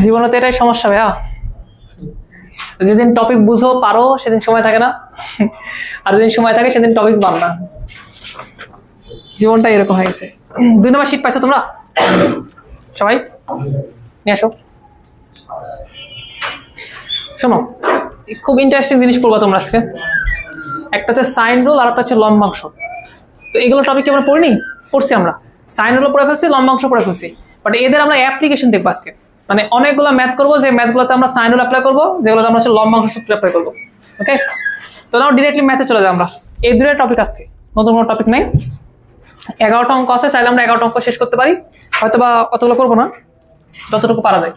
জীবনে তো এটাই সমস্যা ভাইয়া, যেদিন টপিক বুঝো পারো সেদিন সময় থাকে না, আর যেদিন সময় থাকে সেদিন টপিক পার না। জীবনটা এরকম হয়ে গেছে। 2 নম্বর শীট পাইছো তোমরা সবাই? নিয়ে আসো। শোনো, খুব ইন্টারেস্টিং জিনিস পড়বা তোমরা আজকে। একটা হচ্ছে সাইন রুল আর একটা হচ্ছে লম্বাংশ। তো এগুলো টপিক আমরা পড়ছি আমরা। সাইন রুল পড়ে ফেলছি, লম্বাংশ পড়ে ফেলছি, বাট এদের আমরা অ্যাপ্লিকেশন দেখবো আজকে। মানে অনেকগুলো ম্যাথ করবো, যে ম্যাথগুলোতে আমরা সাইন রুল অ্যাপ্লাই করবো, যেগুলোতে আমরা হচ্ছে লম্বাংশ সূত্র অ্যাপ্লাই করবো। ওকে, তো নাও ডিরেক্টলি ম্যাথে চলে যাই আমরা। এই দুটো টপিক আজকে, নতুন কোনো টপিক নেই। 11টা অঙ্ক আছে, চাইলে আমরা 11টা অঙ্ক শেষ করতে পারি, হয়তো বা অতগুলো করবো না, যতটুকু পারা যায়।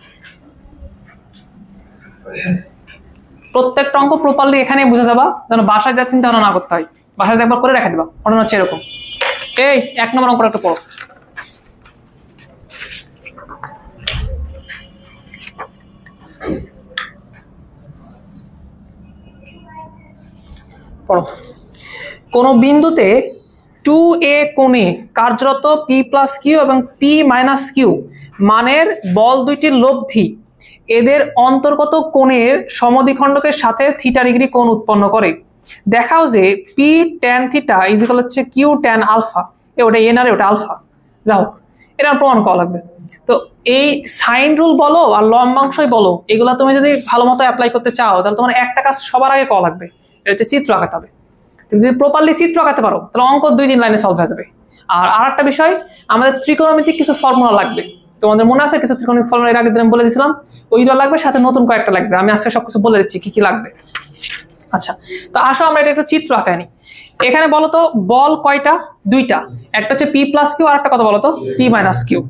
প্রত্যেকটা অঙ্ক প্রপারলি এখানে বুঝে যাবা, যেন বাসায় যা চিন্তা ভাবনা না করতে হয়, বাসায় একবার করে রেখে দিবা। ঘটনা হচ্ছে এরকম। এই 1 নম্বর অঙ্কটা একটু পড়ো। পড়ো। কোন বিন্দুতে 2a কোণে কার্যরত p প্লাস কিউ এবং p মাইনাস কিউ মানের বল দুইটির লব্ধি এদের অন্তর্গত কোণের সমদ্বিখণ্ডকের সাথে থিটা ডিগ্রি কোণ উৎপন্ন করে। দেখাও যে p tan theta is equal হচ্ছে q tan আলফা। ওটা এন আর ওটা আলফা, যাই হোক, এটা প্রমাণ করা লাগবে। তো এই সাইন রুল বলো আর লম্বাংশই বলো, এগুলা তুমি যদি ভালো মতো অ্যাপ্লাই করতে চাও তাহলে তোমার একটা কাজ সবার আগে করা লাগবে, এটা হচ্ছে চিত্র আঁকাতে হবে। তুমি যদি প্রপারলি চিত্র আঁকাতে পারো তাহলে অঙ্ক 2-3 লাইনে সলভ হয়ে যাবে। আর আরেকটা বিষয়, আমাদের ত্রিকোণমিতিক কিছু ফর্মুলা লাগবে। তোমাদের মনে আছে কিছু ত্রিকোণমিতিক ফর্মুলা এর আগের দিন বলে দিয়েছিলাম, ওইগুলো লাগবে, সাথে নতুন কয়েকটা লাগবে। আমি আজকে সবকিছু বলে দিচ্ছি কি কি লাগবে। আচ্ছা, তো আসো আমরা এটা একটু চিত্র আঁকাই নি। এখানে বলো তো বল কয়টা? 2টা। একটা হচ্ছে p প্লাস কিউ, আর একটা কত বলো তো p মাইনাস কিউ।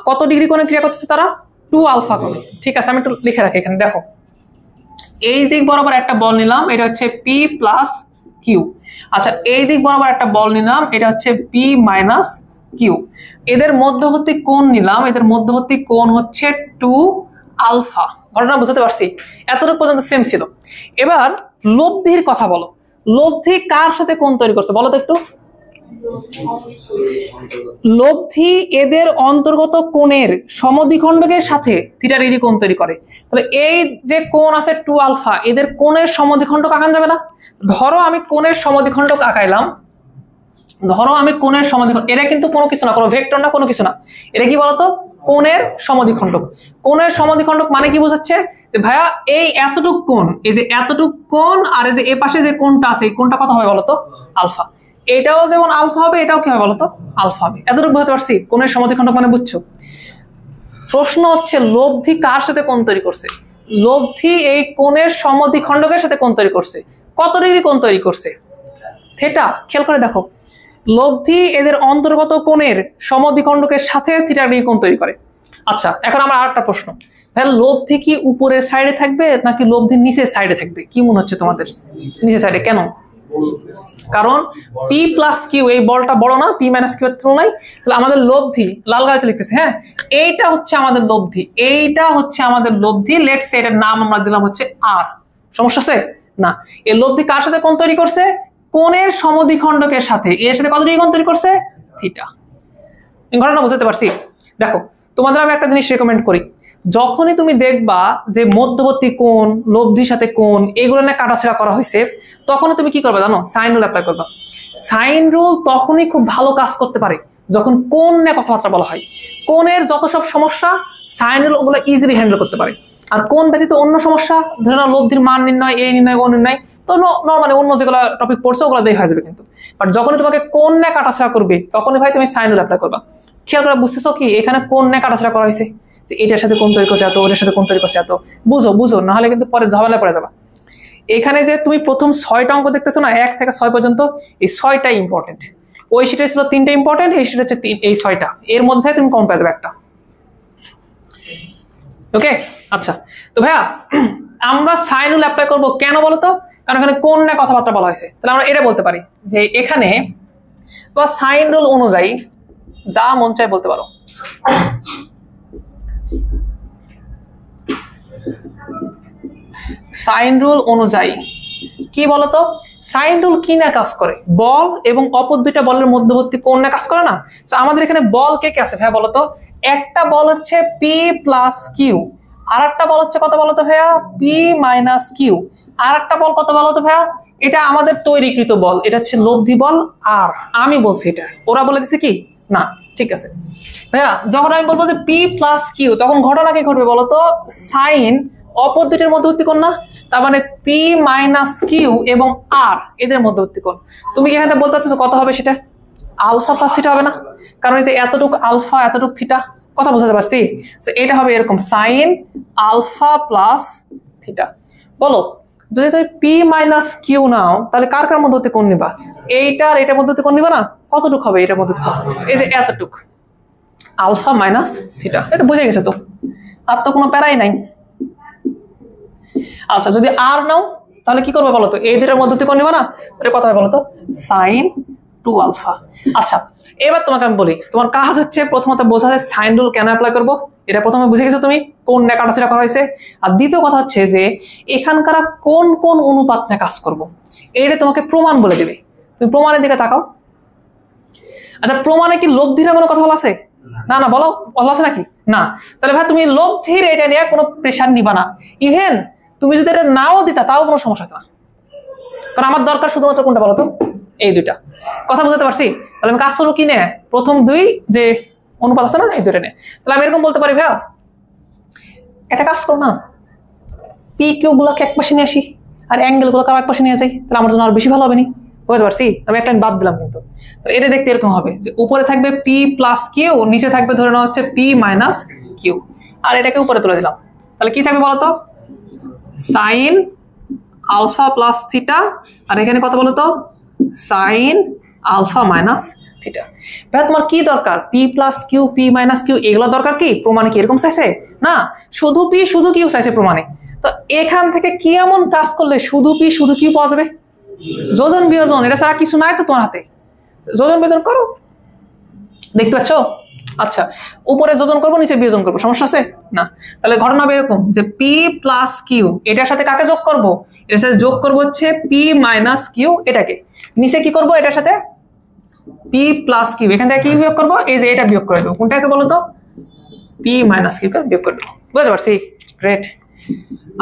কত ডিগ্রি কোণে ক্রিয়া করতেছে তারা? 2 আলফা কোণে। ঠিক আছে, আমি একটু লিখে রাখি এখানে। দেখো, এই দিক বরাবর একটা বল নিলাম, এটা হচ্ছে p প্লাস কিউ। আচ্ছা, এই দিক বরাবর একটা বল নিলাম, এটা হচ্ছে p মাইনাস কিউ। এদের মধ্যবর্তী কোণ নিলাম, এদের মধ্যবর্তী কোণ হচ্ছে 2 আলফা। ঘটনা বুঝতে পারছি? এতটুকু পর্যন্ত সেম ছিল। এবার লব্ধির কথা বলো। লব্ধি কার সাথে কোণ তৈরি করছে বলো তো একটু? লব্ধি এদের অন্তর্গত কোণের সমদ্বিখণ্ডকের সাথে থিটা ডিগ্রি কোণ তৈরি করে। তাহলে এই যে কোণ আছে 2 আলফা, এদের কোণের সমদ্বিখণ্ডক আঁকান যাবে না? ধরো আমি কোণের সমদ্বিখণ্ডক আঁকাইলাম, ধরো আমি কোণের সমদ্বিখণ্ডক, এটা কিন্তু কোনো কিছু না, কোনো ভেক্টর না, কোনো কিছু না, এটা কি বলতো? কোণের সমদ্বিখণ্ডক। কোণের সমদ্বিখণ্ডক মানে কি বোঝাচ্ছে? যে ভাইয়া এই এতটুক কোণ, এই যে এতটুক কোণ, আর এই যে এ পাশে যে কোণটা আছে এই কোণটা কত হবে বলতো? আলফা। এটাও যেমন আলফা হবে, এটাও কি হবে বলতো? আলফা হবে। এতটুকু বুঝতে পারছি কোণের সমদ্বিখণ্ডক মানে? বুঝছো? প্রশ্ন হচ্ছে লব্ধি কার সাথে কোণ তৈরি করছে? লব্ধি এই কোণের সমদ্বিখণ্ডকের সাথে কোণ তৈরি করছে। কত ডিগ্রি কোণ তৈরি করছে? থিটা। খেয়াল করে দেখো, লব্ধি এদের অন্তর্গত কোণের সমদ্বিখণ্ডকের সাথে থিটা ডিগ্রি কোণ তৈরি করে। আচ্ছা, এখন আমরা আরেকটা প্রশ্ন, তাহলে লব্ধি কি উপরের সাইডে থাকবে নাকি লব্ধির নিচের সাইডে থাকবে? কি মনে হচ্ছে তোমাদের? নিচের সাইডে। কেন? কারণ p প্লাস কিউ, এই বলটা বড় না p মাইনাস কিউ এর তুলনায়? তাহলে আমাদের লব্ধি, লাল গাড়িতে লিখতেছে, হ্যাঁ, এইটা হচ্ছে আমাদের লব্ধি, এইটা হচ্ছে আমাদের লব্ধি। লেটস সে এটার নাম আমরা দিলাম হচ্ছে আর। সমস্যা আছে না? এই লব্ধি কার সাথে কোণ তৈরি করছে? কোণের সমদ্বিখণ্ডকের সাথে। এর সাথে কত ডিগ্রি কোণ তৈরি করছে? থিটা। ঘটনা বুঝতে পারছি? দেখো, তোমাদের আমি একটা জিনিস রেকমেন্ড করি, যখনই তুমি দেখবা যে মধ্যবর্তী কোণ, লব্ধির সাথে কোণ, এগুলো নিয়ে কাটাছেড়া করা হয়েছে, তখনই তুমি কি করবে জানো? সাইন রুল অ্যাপ্লাই করবা। সাইন রুল তখনই খুব ভালো কাজ করতে পারে যখন কোণ নিয়ে কথাবার্তা বলা হয়। কোণের যত সব সমস্যা সাইন রুল ওগুলো ইজিলি হ্যান্ডেল করতে পারে। আর কোণ ব্যতীত অন্য সমস্যা, ধরে নাও লব্ধির মান নির্ণয়, এ নির্ণয়, ও নির্ণয়, তো নর্মালি অন্য যেগুলো টপিক পড়ছে ওগুলো দিয়ে হয়ে যাবে। কিন্তু বাট যখনই তোমাকে কোণ নিয়ে কাটাছেড়া করবে তখনই ভাই তুমি সাইন রুল অ্যাপ্লাই করবা। খেয়াল করে বুঝতেছো কি এখানে কোণ নিয়ে কাটাছেড়া করা হয়েছে? যে এটার সাথে কোণ তৈরি করছে এত, ওটার সাথে কোণ তৈরি করছে এত। বুঝো বুঝো, নাহলে কিন্তু পরে ঝামেলায় পড়ে যাবা। এখানে যে তুমি প্রথম 6টা অঙ্ক দেখতেছো না, 1 থেকে 6 পর্যন্ত, এই 6টা ইম্পর্টেন্ট। ওই শিটে ছিল 3টা ইম্পর্টেন্ট, এই শিটে হচ্ছে এই 6টা। এর মধ্যে তুমি কম পেয়ে যাবে একটা। ওকে, আচ্ছা, তো ভাইয়া আমরা সাইন রুল অ্যাপ্লাই করবো কেন বলতো? কারণ এখানে কোণ নিয়ে কথাবার্তা বলা হয়েছে। তাহলে আমরা এটা বলতে পারি যে এখানে বা সাইন রুল অনুযায়ী যা মন চায় বলতে পারো। সাইন রুল অনুযায়ী কি বলতো? সাইন রুল কি না কাজ করে? বল এবং অপর দুইটা বলের মধ্যবর্তী কোণ না কাজ করে না? তো আমাদের এখানে বল কে কে আছে ভাইয়া বলতো? একটা বল হচ্ছে পি প্লাস কিউ, আর একটা বল হচ্ছে কত বলতো ভাইয়া? P minus Q. আর একটা বল কত বলতো ভাইয়া? এটা আমাদের তৈরিকৃত বল, এটা হচ্ছে লব্ধি বল। আর আমি বলছি এটা, ওরা বলে দিছে কি না? ঠিক আছে ভাইয়া, যখন আমি বলবো যে পি প্লাস কিউ, তখন ঘটনা কি ঘটবে বলতো? সাইন অপর দুইটার মধ্যবর্তী কোণ না, তার মানে পি মাইনাস কিউ এবং আর এদের মধ্যবর্তী কোণ। তুমি কি এখানে বলতে চাচ্ছ কত হবে সেটা? আলফা প্লাস থিটা হবে না? কারণ এই যে এতটুকু আলফা এতটুকু থিটা, কথা বোঝাতে পারছি? এটা হবে এরকম সাইন আলফা প্লাস থিটা। বলো, যদি তুমি পি মাইনাস কিউ নাও তাহলে কার কার মধ্যবর্তী কোণ নিবা? এইটার এটার মধ্যবর্তী কোণ নিবা না? কতটুকু হবে এটার মধ্যবর্তী কোণ? এই যে এতটুক, আলফা মাইনাস থিটা। এটা বুঝে গেছে তো? আর তো কোনো প্যারাই নাই। আচ্ছা, যদি আর নাও তাহলে কি করবে বলতো? এই দুটোর মধ্যবর্তী কোণ নিবা না? তাহলে কত হবে বলতো? Sine 2 alpha. আচ্ছা, এবার তোমাকে আমি বলি, তোমার কাজ হচ্ছে প্রথমত বোঝা যায় সাইন রুল কেন অ্যাপ্লাই করবো। এটা প্রথমে বুঝে গেছো তুমি কোন না কাটাছেটা করা হয়েছে। আর দ্বিতীয় কথা হচ্ছে যে এখানকার কোন কোন অনুপাত নিয়ে কাজ করব, এটা তোমাকে প্রমাণ বলে দিবে। তুমি প্রমাণের দিকে তাকাও। আচ্ছা, প্রমাণে কি লব্ধির কোনো কথা বলা আছে? না না, বলো, বলা আছে নাকি? না। তাহলে ভাই তুমি লব্ধির এটা নিয়ে কোনো প্রেশার নিবা না। ইভেন তুমি যদি এটা নাও দিতা তাও কোনো সমস্যা হতো না, কারণ আমার দরকার শুধুমাত্র কোনটা বলো তো? এই দুইটা। কথা বুঝতে পারছি? তাহলে আমি কাজ করবো কি নে? প্রথম দুই যে অনুপাত আছে না, এই দুইটা নিয়ে। তাহলে আমি এরকম বলতে পারি ভাইয়া, একটা কাজ করো না, পি কিউ গুলোকে এক পাশে নিয়ে আসি আর অ্যাঙ্গেল গুলোকে এক পাশে নিয়ে যাই, তাহলে আমার জন্য আরো বেশি ভালো হবে নি? বুঝতে পারছি? আমি একটা বাদ দিলাম কিন্তু। এটা দেখতে এরকম হবে যে উপরে থাকবে পি প্লাস কিউ, নিচে থাকবে ধরে নেওয়া হচ্ছে পি মাইনাস কিউ, আর এটাকে উপরে তুলে দিলাম। তাহলে কি থাকবে বলতো? সাইন আলফা প্লাস থিটা, আর এখানে কত বলতো? Sine alpha minus theta. ভাই তোমার কি দরকার? P plus Q, P minus Q, এগুলো দরকার কি প্রমাণে? কি এরকম চাইছে? না, শুধু পি শুধু কিউ চাইছে প্রমাণে। তো এখান থেকে কি এমন কাজ করলে শুধু পি শুধু কিউ পাওয়া যাবে? যোজন বিয়োজন, এটা ছাড়া কিছু নাই তো তোমার হাতে। যোজন বিয়োজন করো, দেখতে পাচ্ছ? আচ্ছা, উপরে যোজন করবো নিচে বিয়োজন করবো, সমস্যা আছে? না। তাহলে ঘটনা হবে এরকম যে পি প্লাস কিউ, এটার সাথে কাকে যোগ করবো? এটার সাথে যোগ করবো হচ্ছে পি মাইনাস কিউ, এটাকে নিচে কি করবো? এটার সাথে পি প্লাস কিউ, এখান থেকে কি বিয়োগ করবো? এই যে এটা বিয়োগ করে দেবো। কোনটাকে বলো তো? পি মাইনাস কিউকে বিয়োগ করে দেবো। বুঝতে পারছি? গ্রেট।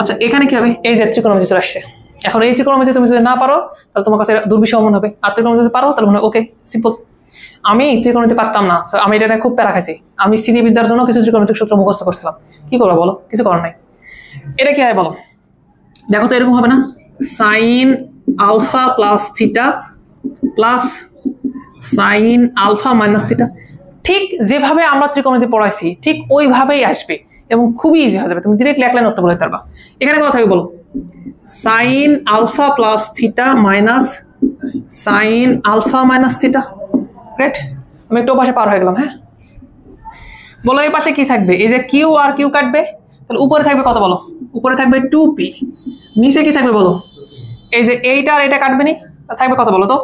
আচ্ছা, এখানে কি হবে? এই যে ত্রিকোণমিতি চলে আসছে। এখন এই ত্রিকোণমিতি তুমি যদি না পারো তাহলে তোমার কাছে দুর্বিষহ মনে হবে, আর ত্রিকোণমিতি যদি পারো তাহলে মনে হয় ওকে সিম্পল। আমি ত্রিকোণমিতি পারতাম না, আমি এটা খুব প্যারা খাইছি। আমি শ্রেণীবিদ্যার জন্য কিছু ত্রিকোণমিতিক সূত্র মুখস্থ করছিলাম। কি করবো বলো? কিছু করার নাই। এটা কি হয় বলো? দেখো তো এরকম হবে না? Sine alpha plus theta plus sine alpha minus theta. ঠিক যেভাবে আমরা ত্রিকোণমিতি পড়াইছি ঠিক ওইভাবেই আসবে এবং খুবই ইজি হয়ে যাবে। তুমি ডিরেক্টলি এক লাইন উত্তর বলে পারবা। এখানে কথা থাকবে বলো? Sine alpha plus theta minus sine alpha minus theta. Right? আমি একটু পাশে পার হয়ে গেলাম। হ্যাঁ, বলো এই পাশে কি থাকবে? এই যে কিউ আর কিউ কাটবে, তাহলে উপরে থাকবে কত বলো? উপরে থাকবে 2p, নিচে কি থাকবে বলো? এই যে এইটা আর এটা কাটবে নি, থাকবে কত বলো তো?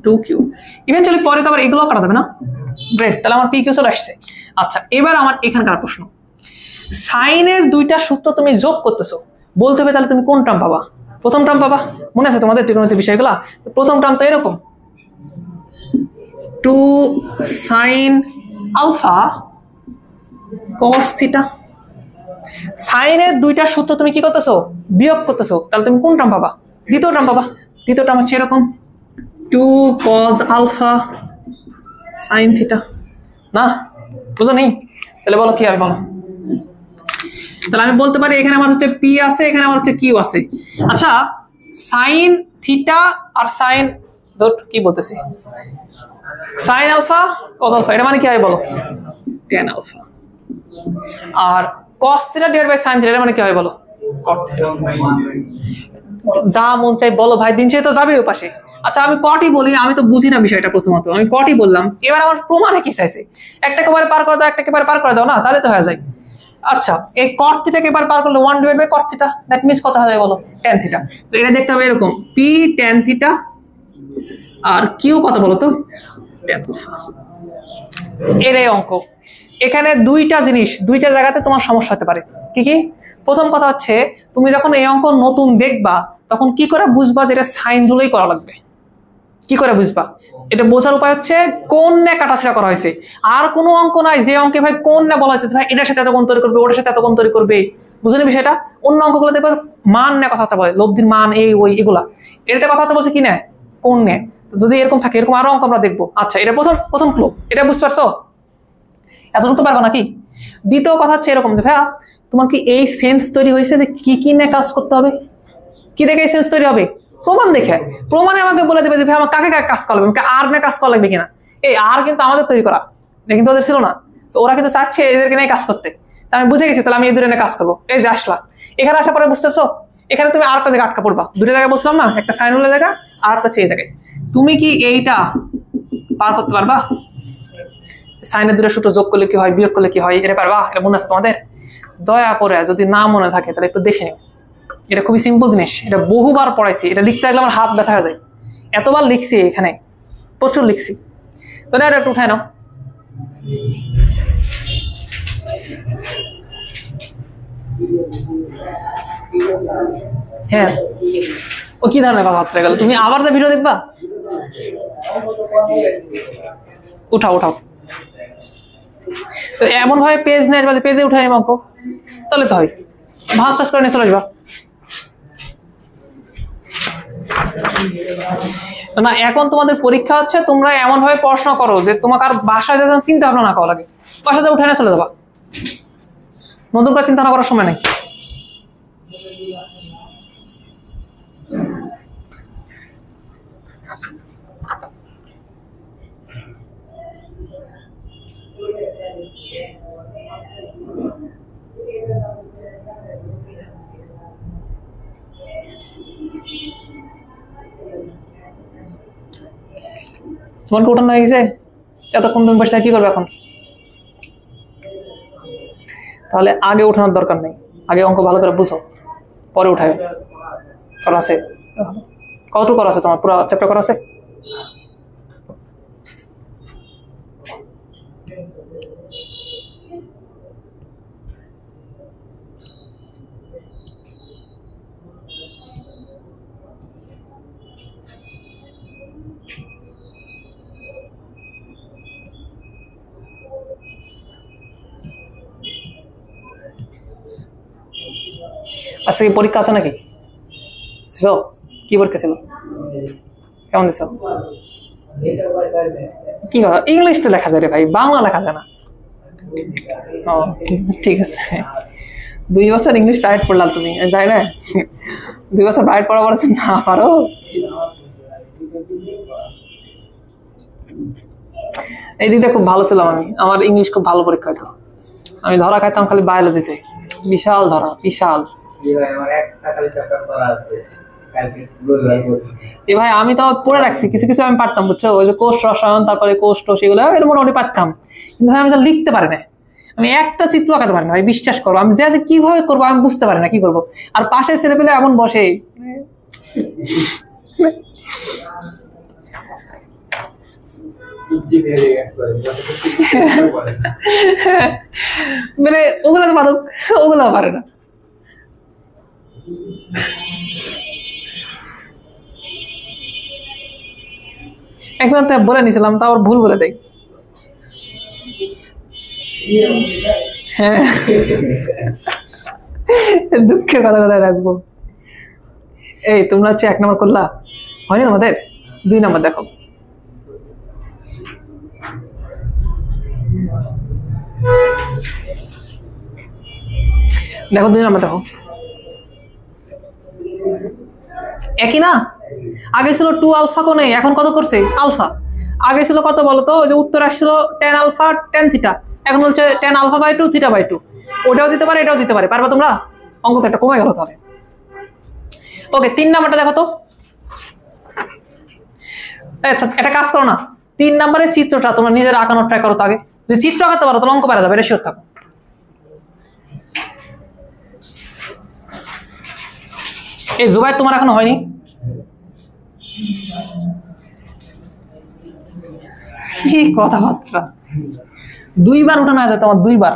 2q। ইভেনচুয়ালি পরে তো আবার এগুলো কাটা যাবে না? গ্রেট, তাহলে আমার pq চলে আসছে। আচ্ছা, এবার আমার এখানকার প্রশ্ন, সাইনের দুইটা সূত্র তুমি যোগ করতেছো, বলতে হবে তাহলে তুমি কোন টার্ম পাবা? প্রথম টার্ম পাবা। মনে আছে তোমাদের ত্রিকোণমিতির বিষয়গুলা? প্রথম টার্ম তো এরকম 2 সাইন আলফা cos থিটা। সাইনের দুইটা সূত্র তুমি কি করতেছো? বিয়োগ করতেছো, তাহলে তুমি কোন টার্ম পাবা? দ্বিতীয় টার্ম পাবা। দ্বিতীয় টার্ম হচ্ছে এরকম 2 cos আলফা সাইন থিটা। না, বুঝো নেই? তাহলে বলো কি হবে বলো? তাহলে আমি বলতে পারি এখানে আমার হচ্ছে পি আছে, এখানে আমার হচ্ছে কিউ আছে। আচ্ছা, সাইন থিটা আর সাইন কি বলতেছি, সাইন আলফা cos আলফা, এটা মানে কি হয় বলো? tan alpha. আর cos theta divide by sin theta মানে কি হয় বলো? cot theta. যা মন চাই বলো ভাই, দিন শেষে তো যাবে ওই পাশে। আচ্ছা, আমি কটই বলি, আমি তো বুঝি না বিষয়টা। প্রথমত আমি কটই বললাম, এবার আমার প্রমাণে কি চাইছে? একটাকে এবারে পার করে দাও, একটাকে এবারে পার করে দাও না, তাহলে তো হয়ে যায়। আচ্ছা, এই cot থিটাকে এবার পার করলে 1 divide by cot theta, that means কত হয় বলো? tan theta. তো এটা দেখতে হবে এরকম p tan থিটা আর q কত বলো তো? tan alpha. এর অঙ্ক। এখানে দুইটা জিনিস দুইটা জায়গাতে তোমার সমস্যা হতে পারে। কি কি? প্রথম কথা হচ্ছে, তুমি যখন এই অঙ্ক নতুন দেখবা তখন কি করে বুঝবা যে এটা সাইন রুলেই করা লাগবে? কি করে বুঝবা? এটা বোঝার উপায় হচ্ছে কোণ নিয়ে কাটাছেড়া করা হয়েছে। আর কোনো অঙ্ক নাই যে অঙ্কে ভাই কোণ নিয়ে বলা হয়েছে ভাই এটার সাথে এত কোণ তৈরি করবে, ওটার সাথে এত কোণ তৈরি করবে, বুঝলেন বিষয়টা? অন্য অঙ্কগুলো দেখবে মান নিয়ে কথাবার্তা বলে, লব্ধির মান এই ওই এগুলা, এটাতে কথাবার্তা বলছে কি নেয়? কোণ নিয়ে। যদি এরকম থাকে, এরকম আরো অঙ্ক আমরা দেখবো। আচ্ছা, এটা প্রথম ক্লু, এটা বুঝতে পারছো? এতটুকু তো পারবা নাকি? দ্বিতীয় কথা হচ্ছে এরকম যে ভাইয়া তোমার কি এই সেন্স তৈরি হয়েছে যে কি কি নিয়ে কাজ করতে হবে? কি দেখে এই সেন্স তৈরি হবে? প্রমাণ দেখে। প্রমাণে আমাকে বলে দেবে যে ভাই আমার কাকে কাকে কাজ করা লাগবে, আমাকে আর নিয়ে কাজ করা লাগবে কিনা। এই আর কিন্তু আমাদের তৈরি করা, এটা কিন্তু ওদের ছিল না। ওরা কিন্তু চাচ্ছে এদেরকে নিয়ে কাজ করতে। তা আমি বুঝে গেছি, তাহলে আমি এদের নিয়ে কাজ করবো। এই যে আসলাম, এখানে আসার পরে বুঝতেছো এখানে তুমি আরেকটা জায়গায় আটকা পড়বা। দুটো জায়গায় বলছিলাম না, একটা সাইন রুলের জায়গা আর একটা হচ্ছে এই জায়গায়। তুমি কি এইটা পার করতে পারবা? সাইনের দুটো সূত্র যোগ করলে কি হয়, বিয়োগ করলে কি হয়, এটা পারবা? এটা মনে আছে তোমাদের? দয়া করে যদি না মনে থাকে তাহলে একটু দেখে নিও। এটা খুবই সিম্পল জিনিস, এটা বহুবার পড়াইছি। এটা লিখতে গেলে আমার হাত ব্যথা হয়ে যায়, এতবার লিখছি, এখানে প্রচুর লিখছি। তো এটা একটু উঠায় নাও। হ্যাঁ, ও কি ধরনের কথাবার্তা গেল? তুমি আবার যে ভিডিও দেখবা? উঠাও উঠাও। তো এমন ভাবে পেজ নিয়ে আসবা যে পেজে উঠাই অঙ্ক, তাহলে তো হয়। ভাঁজ টাস করে নিয়ে চলে আসবা না। এখন তোমাদের পরীক্ষা হচ্ছে, তোমরা এমন ভাবে পড়াশোনা করো যে তোমাকে আর বাসায় যেন চিন্তা ভাবনা না করা লাগে। বাসাতে উঠে না চলে যাবা, নতুন করে চিন্তা না করার সময় নেই। তোমার কি উঠানো হয়ে গেছে? এতক্ষণ তুমি বসে কি করবে এখন? তাহলে আগে উঠানোর দরকার নেই, আগে অঙ্ক ভালো করে বুঝো, পরে উঠায়। করা আছে? কতটুকু করা আছে তোমার? পুরো চ্যাপ্টার করা আছে? আজকে কি পরীক্ষা আছে নাকি? ছিল? কি পরীক্ষা ছিল? কেমন দিছ? কি কথা, ইংলিশ তো লেখা যায় রে ভাই, বাংলা লেখা যায় না। ও ঠিক আছে, 2 বছর ইংলিশ প্রাইভেট পড়লাম তুমি, যাই না? 2 বছর প্রাইভেট পড়া পড়েছে না পারো? এই দিকটা খুব ভালো ছিলাম আমি, আমার ইংলিশ খুব ভালো পরীক্ষা হতো। আমি ধরা খাইতাম খালি বায়োলজিতে, বিশাল ধরা, বিশাল। এ ভাই আমি তো পড়ে রাখছি কিছু কিছু, আমি পারতাম বুঝছো, ওই যে কোষ রসায়ন, তারপরে কোষ টোষ এগুলো এটা মোটামুটি পারতাম, কিন্তু ভাই আমি যা লিখতে পারি না, আমি একটা চিত্র আঁকাতে পারি না ভাই, বিশ্বাস করো। আমি যে কিভাবে করবো আমি বুঝতে পারি না কি করবো। আর পাশের ছেলেপেলে এমন বসে, মানে ওগুলো তো পারুক, ওগুলো পারে না। একবার তো বলে নিয়েছিলাম, তা আবার ভুল বলে দেয়। হ্যাঁ, দুঃখের কথা কথায় রাখবো। এই তোমরা হচ্ছে 1 নম্বর করলা, হয়নি তোমাদের? 2 নম্বর দেখো। দেখো 2 নম্বর দেখো, একই না? আগে ছিল 2 আলফা কোণে, এখন কত করছে? আলফা। আগে ছিল কত বলতো? ওই যে উত্তর আসছিল tan আলফা tan থিটা, এখন বলছে tan alpha by 2 theta by 2। ওটাও দিতে পারে, এটাও দিতে পারে। পারবা তোমরা? অঙ্ক তো একটা কমে গেল তাহলে। ওকে, 3 নাম্বারটা দেখো তো। আচ্ছা একটা কাজ করো না, 3 নাম্বারের চিত্রটা তোমরা নিজের আঁকানোর ট্রাই করো তো আগে। যদি চিত্র আঁকাতে পারো তাহলে অঙ্ক পারা যাবে, এটা শিওর থাকো। এই জুবাইর তোমার এখনো হয়নি? কি কথাবার্তা, 2 বার উঠানো হয়ে যায় তোমার, 2 বার।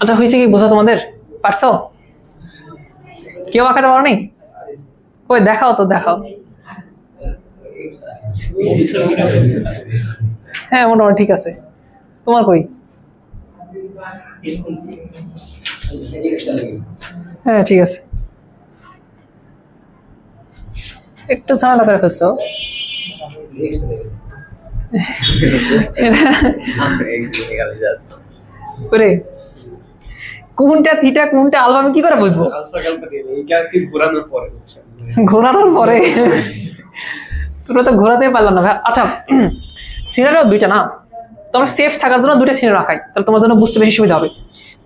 আচ্ছা হয়েছে কি বোঝা তোমাদের পারছো? কেউ আঁকাতে পারো নি? কই দেখাও তো, দেখাও। হ্যাঁ মোটামুটি ঠিক আছে। তোমার কই? হ্যাঁ ঠিক আছে, একটু ঝামেলা করে ফেলছো। কোনটা থিটা কোনটা আলফা আমি কি করে বুঝবো? ঘোরানোর পরে তোমরা তো ঘোরাতেই পারলাম না। আচ্ছা সিনারিও দুইটা না, তোমার সেফ থাকার জন্য দুইটা সিনারিও রাখাই, তাহলে তোমার জন্য বুঝতে বেশি সুবিধা হবে।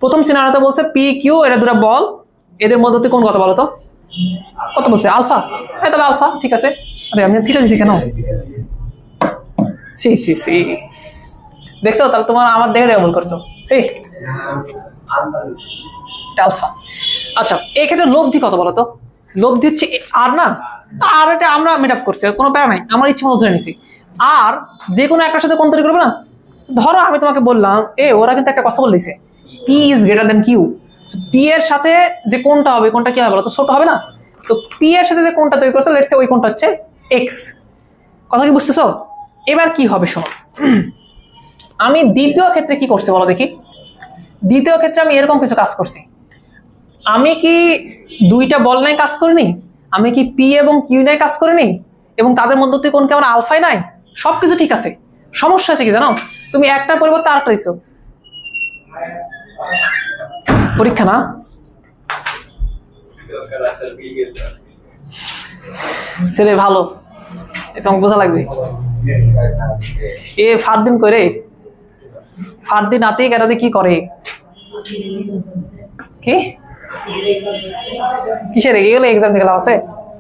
প্রথম সিনারিওতে বলছে পি কিউ, এটা দুটো বল, এদের মধ্যে কোন কথা বলো তো? কত বলছে? আলফা। হ্যাঁ তাহলে আলফা ঠিক আছে। আরে আমি থিটা দিছি কেন? সি সি সি দেখছো? তাহলে তোমার আমার দেখে দেখে ভুল করছো। C alpha. আচ্ছা এই ক্ষেত্রে লব্ধি কত বলো তো? লব্ধি হচ্ছে আর না, আর এটা আমরা মেট আপ করছি, কোনো প্যারা নাই, আমার ইচ্ছে মতো ধরে নিছি। আর যে কোনো একটার সাথে কোন তৈরি করবে না। ধরো আমি তোমাকে বললাম ওরা কিন্তু একটা কথা বলেছে P is greater than Q, P এর সাথে যে কোনটা হবে, কোনটা কি হবে বলো তো? ছোট হবে না? তো পি এর সাথে যে কোনটা তৈরি করছে লেটস সে ওই কোনটা হচ্ছে এক্স। কথা কি বুঝতেছো? এবার কি হবে শোনো, আমি দ্বিতীয় ক্ষেত্রে কি করছি বলো দেখি। দ্বিতীয় ক্ষেত্রে আমি এরকম কিছু কাজ করছি। আমি কি দুইটা বল নাই কাজ করিনি? আমি কি পি এবং কিউ নাই কাজ করিনি? এবং তাদের মধ্যে থেকে কোন কেমন আলফাই নাই? সবকিছু ঠিক আছে। সমস্যা আছে কি জানো? তুমি একটার পরিবর্তে আরেকটা দিছো। পরীক্ষা না, ছেলে ভালো, এটা বোঝা লাগবে। এ ফারদিন করে, ফারদিন আতে কেরাতে কি করে? কি কিসের এগুলো এক্সাম থেকে আছে?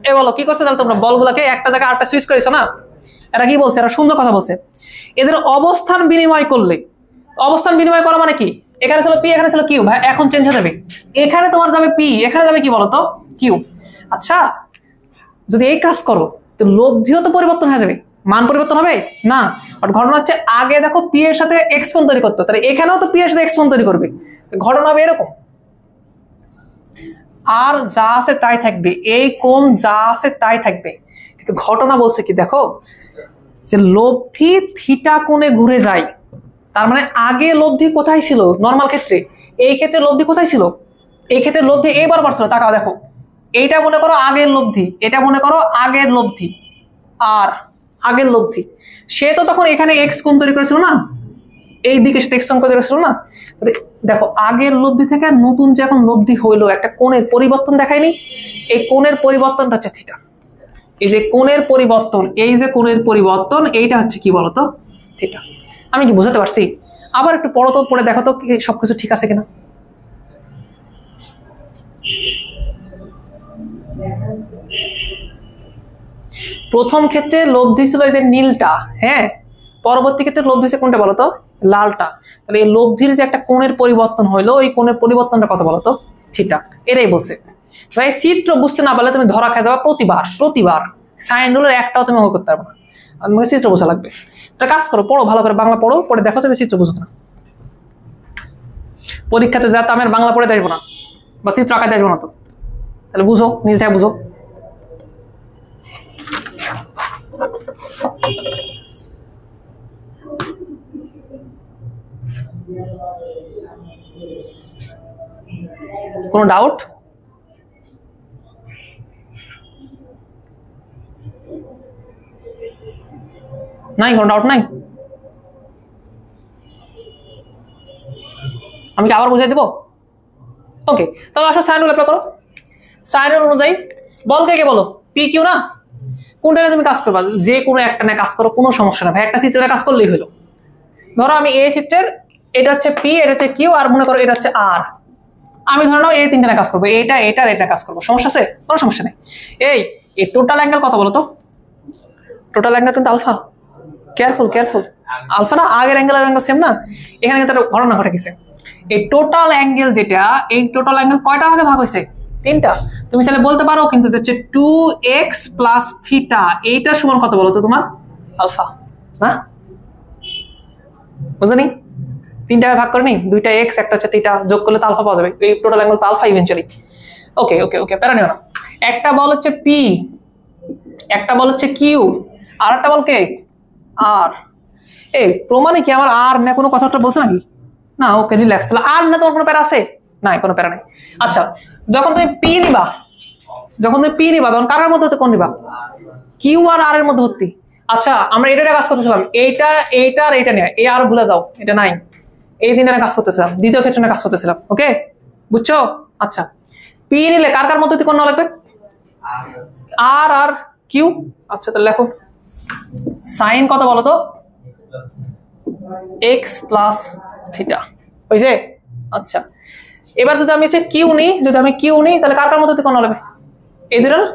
এ বলো কি করছে তাহলে তোমরা? বলগুলোকে একটা জায়গায় আরেকটা সুইচ করেছো না? এরা কি বলছে? এরা সুন্দর কথা বলছে। এদের অবস্থান বিনিময় করলে, অবস্থান বিনিময় করা মানে কি? এখানে ছিল পি, এখানে ছিল কিউ, ভাই এখন চেঞ্জ হয়ে যাবে। এখানে তোমার যাবে পি, এখানে যাবে কি বলতো? কিউ। আচ্ছা যদি এই কাজ করো তো লব্ধিও তো পরিবর্তন হয়ে যাবে, মান পরিবর্তন হবে না। বাট ঘটনা হচ্ছে আগে দেখো পি এর সাথে এক্স কোণ তৈরি করতো, তাহলে এখানেও তো পি এর সাথে এক্স কোণ তৈরি করবে। ঘটনা হবে এরকম, আর যা আছে তাই থাকবে, এই কোণ যা আছে তাই থাকবে। কিন্তু ঘটনা বলছে কি দেখো, যে লব্ধি থিটা কোণে ঘুরে যায়। তার মানে আগে লব্ধি কোথায় ছিল? নরমাল ক্ষেত্রে এই ক্ষেত্রে লব্ধি কোথায় ছিল? এই ক্ষেত্রে লব্ধি এই বরাবর ছিল। তাকাও দেখো, এইটা মনে করো আগের লব্ধি, এটা মনে করো আগের লব্ধি, আর আগের লব্ধি। সে তো তখন এখানে এক্স কোণ তৈরি করেছিল না, এই দিকে সে এক্স কোণ তৈরি করেছিল না। দেখো আগের লব্ধি থেকে নতুন যে এখন লব্ধি হইলো, একটা কোণের পরিবর্তন দেখায়নি? এই কোণের পরিবর্তনটা হচ্ছে থিটা। এই যে কোণের পরিবর্তন, এই যে কোণের পরিবর্তন, এইটা হচ্ছে কি বলতো? থিটা। আমি কি বুঝাতে পারছি? আবার একটু পড়ো তো, পড়ে দেখো তো সবকিছু ঠিক আছে কিনা। প্রথম ক্ষেত্রে লব্ধি ছিল এই যে নীলটা, হ্যাঁ, পরবর্তী ক্ষেত্রে লব্ধি হচ্ছে কোনটা বলতো? লালটা। তাহলে এই লব্ধির যে একটা কোণের পরিবর্তন হইলো, ওই কোণের পরিবর্তনটা কত বলতো? থিটা। এটাই বলছে ভাই। চিত্র বুঝতে না পারলে তুমি ধরা খেয়ে যাবা প্রতিবার প্রতিবার। সাইন রুলের একটাও তুমি অঙ্ক করতে পারবে না, তোমাকে চিত্র বোঝা লাগবে। একটা কাজ করো, পড়ো ভালো করে, বাংলা পড়ো, পড়ে দেখো তুমি চিত্র বুঝো না। পরীক্ষাতে যা আমি আর বাংলা পড়ে দেখবো না বা চিত্র আঁকাতে আসবো না, তো তাহলে বুঝো, নিজে থেকে বুঝো। কোনো ডাউট? নাই? কোনো ডাউট নাই? আমি কি আবার বুঝাই দেবো? ওকে, তাহলে আসো সাইন রুল অ্যাপ্লাই করো। সাইন রুল অনুযায়ী বল কে বলো, পি কিউ না? কোনটা তুমি কাজ করবা? যে কোনো একটা না কাজ করো, কোনো সমস্যা না ভাই, একটা চিত্রে কাজ করলেই হলো। ধরো আমি এই চিত্রের এটা হচ্ছে পি, এটা হচ্ছে কিউ, আর মনে করো এটা হচ্ছে আর। আমি ধরে নাও এই তিনটা কাজ করবো, এটা এটা এটা কাজ করবো, সমস্যা আছে? কোনো সমস্যা নেই। এই টোটাল অ্যাঙ্গেল কত বলো তো? টোটাল অ্যাঙ্গেল কিন্তু আলফা। কেয়ারফুল কেয়ারফুল, আলফা না আগের অ্যাঙ্গেল আর অ্যাঙ্গেল সেম না? এখানে কিন্তু একটা ঘটনা ঘটে গেছে। এই টোটাল অ্যাঙ্গেল যেটা, এই টোটাল অ্যাঙ্গেল কয়টা ভাগে ভাগ হয়েছে? তিনটা। তুমি চাইলে বলতে পারো কিন্তু যে 2x প্লাস থিটা এইটার সমান কত বলো তো তোমার? আলফা না? বুঝনি? তিনটা ভাগ করে নি, দুইটা এক্স একটা হচ্ছে থিটা, যোগ করলে তো আলফা পাওয়া যাবে। এই টোটাল অ্যাঙ্গেল তো আলফা ইভেন্চুয়ালি। ওকে ওকে ওকে, প্যারা নিও না। একটা বল হচ্ছে পি, একটা বল হচ্ছে কিউ, আর একটা বল কে? আর। এই প্রমাণে কি আমার আর না কোনো কথাটা বলছে নাকি? না, ওকে রিল্যাক্স। তাহলে আর না তোমার কোনো প্যারা আছে? নাই, কোনো প্যারা নাই। আচ্ছা, যখন তুমি পি নিবা, তখন কার মধ্যে কোন নিবা? কিউ আর আর এর মধ্যে ভর্তি। আচ্ছা, আমরা এটা কাজ করতেছিলাম, এইটা এইটা আর এইটা নিয়ে, এই আর ভুলে যাও, এটা নাই। এই দিনে কাজ করতেছিলাম, দ্বিতীয় ক্ষেত্রে কাজ করতেছিলাম। ওকে, বুঝছো? আচ্ছা, পি নিলে কার কার মধ্যে কোন লাগবে? আর আর কিউ। আচ্ছা, তাহলে লেখো সাইন কত বলো তো? এক্স প্লাস থিটা হয়েছে। আচ্ছা, এবার যদি আমি কিউ নিই, তাহলে কার কার মধ্যে কোন লাগবে? এই দুটো না?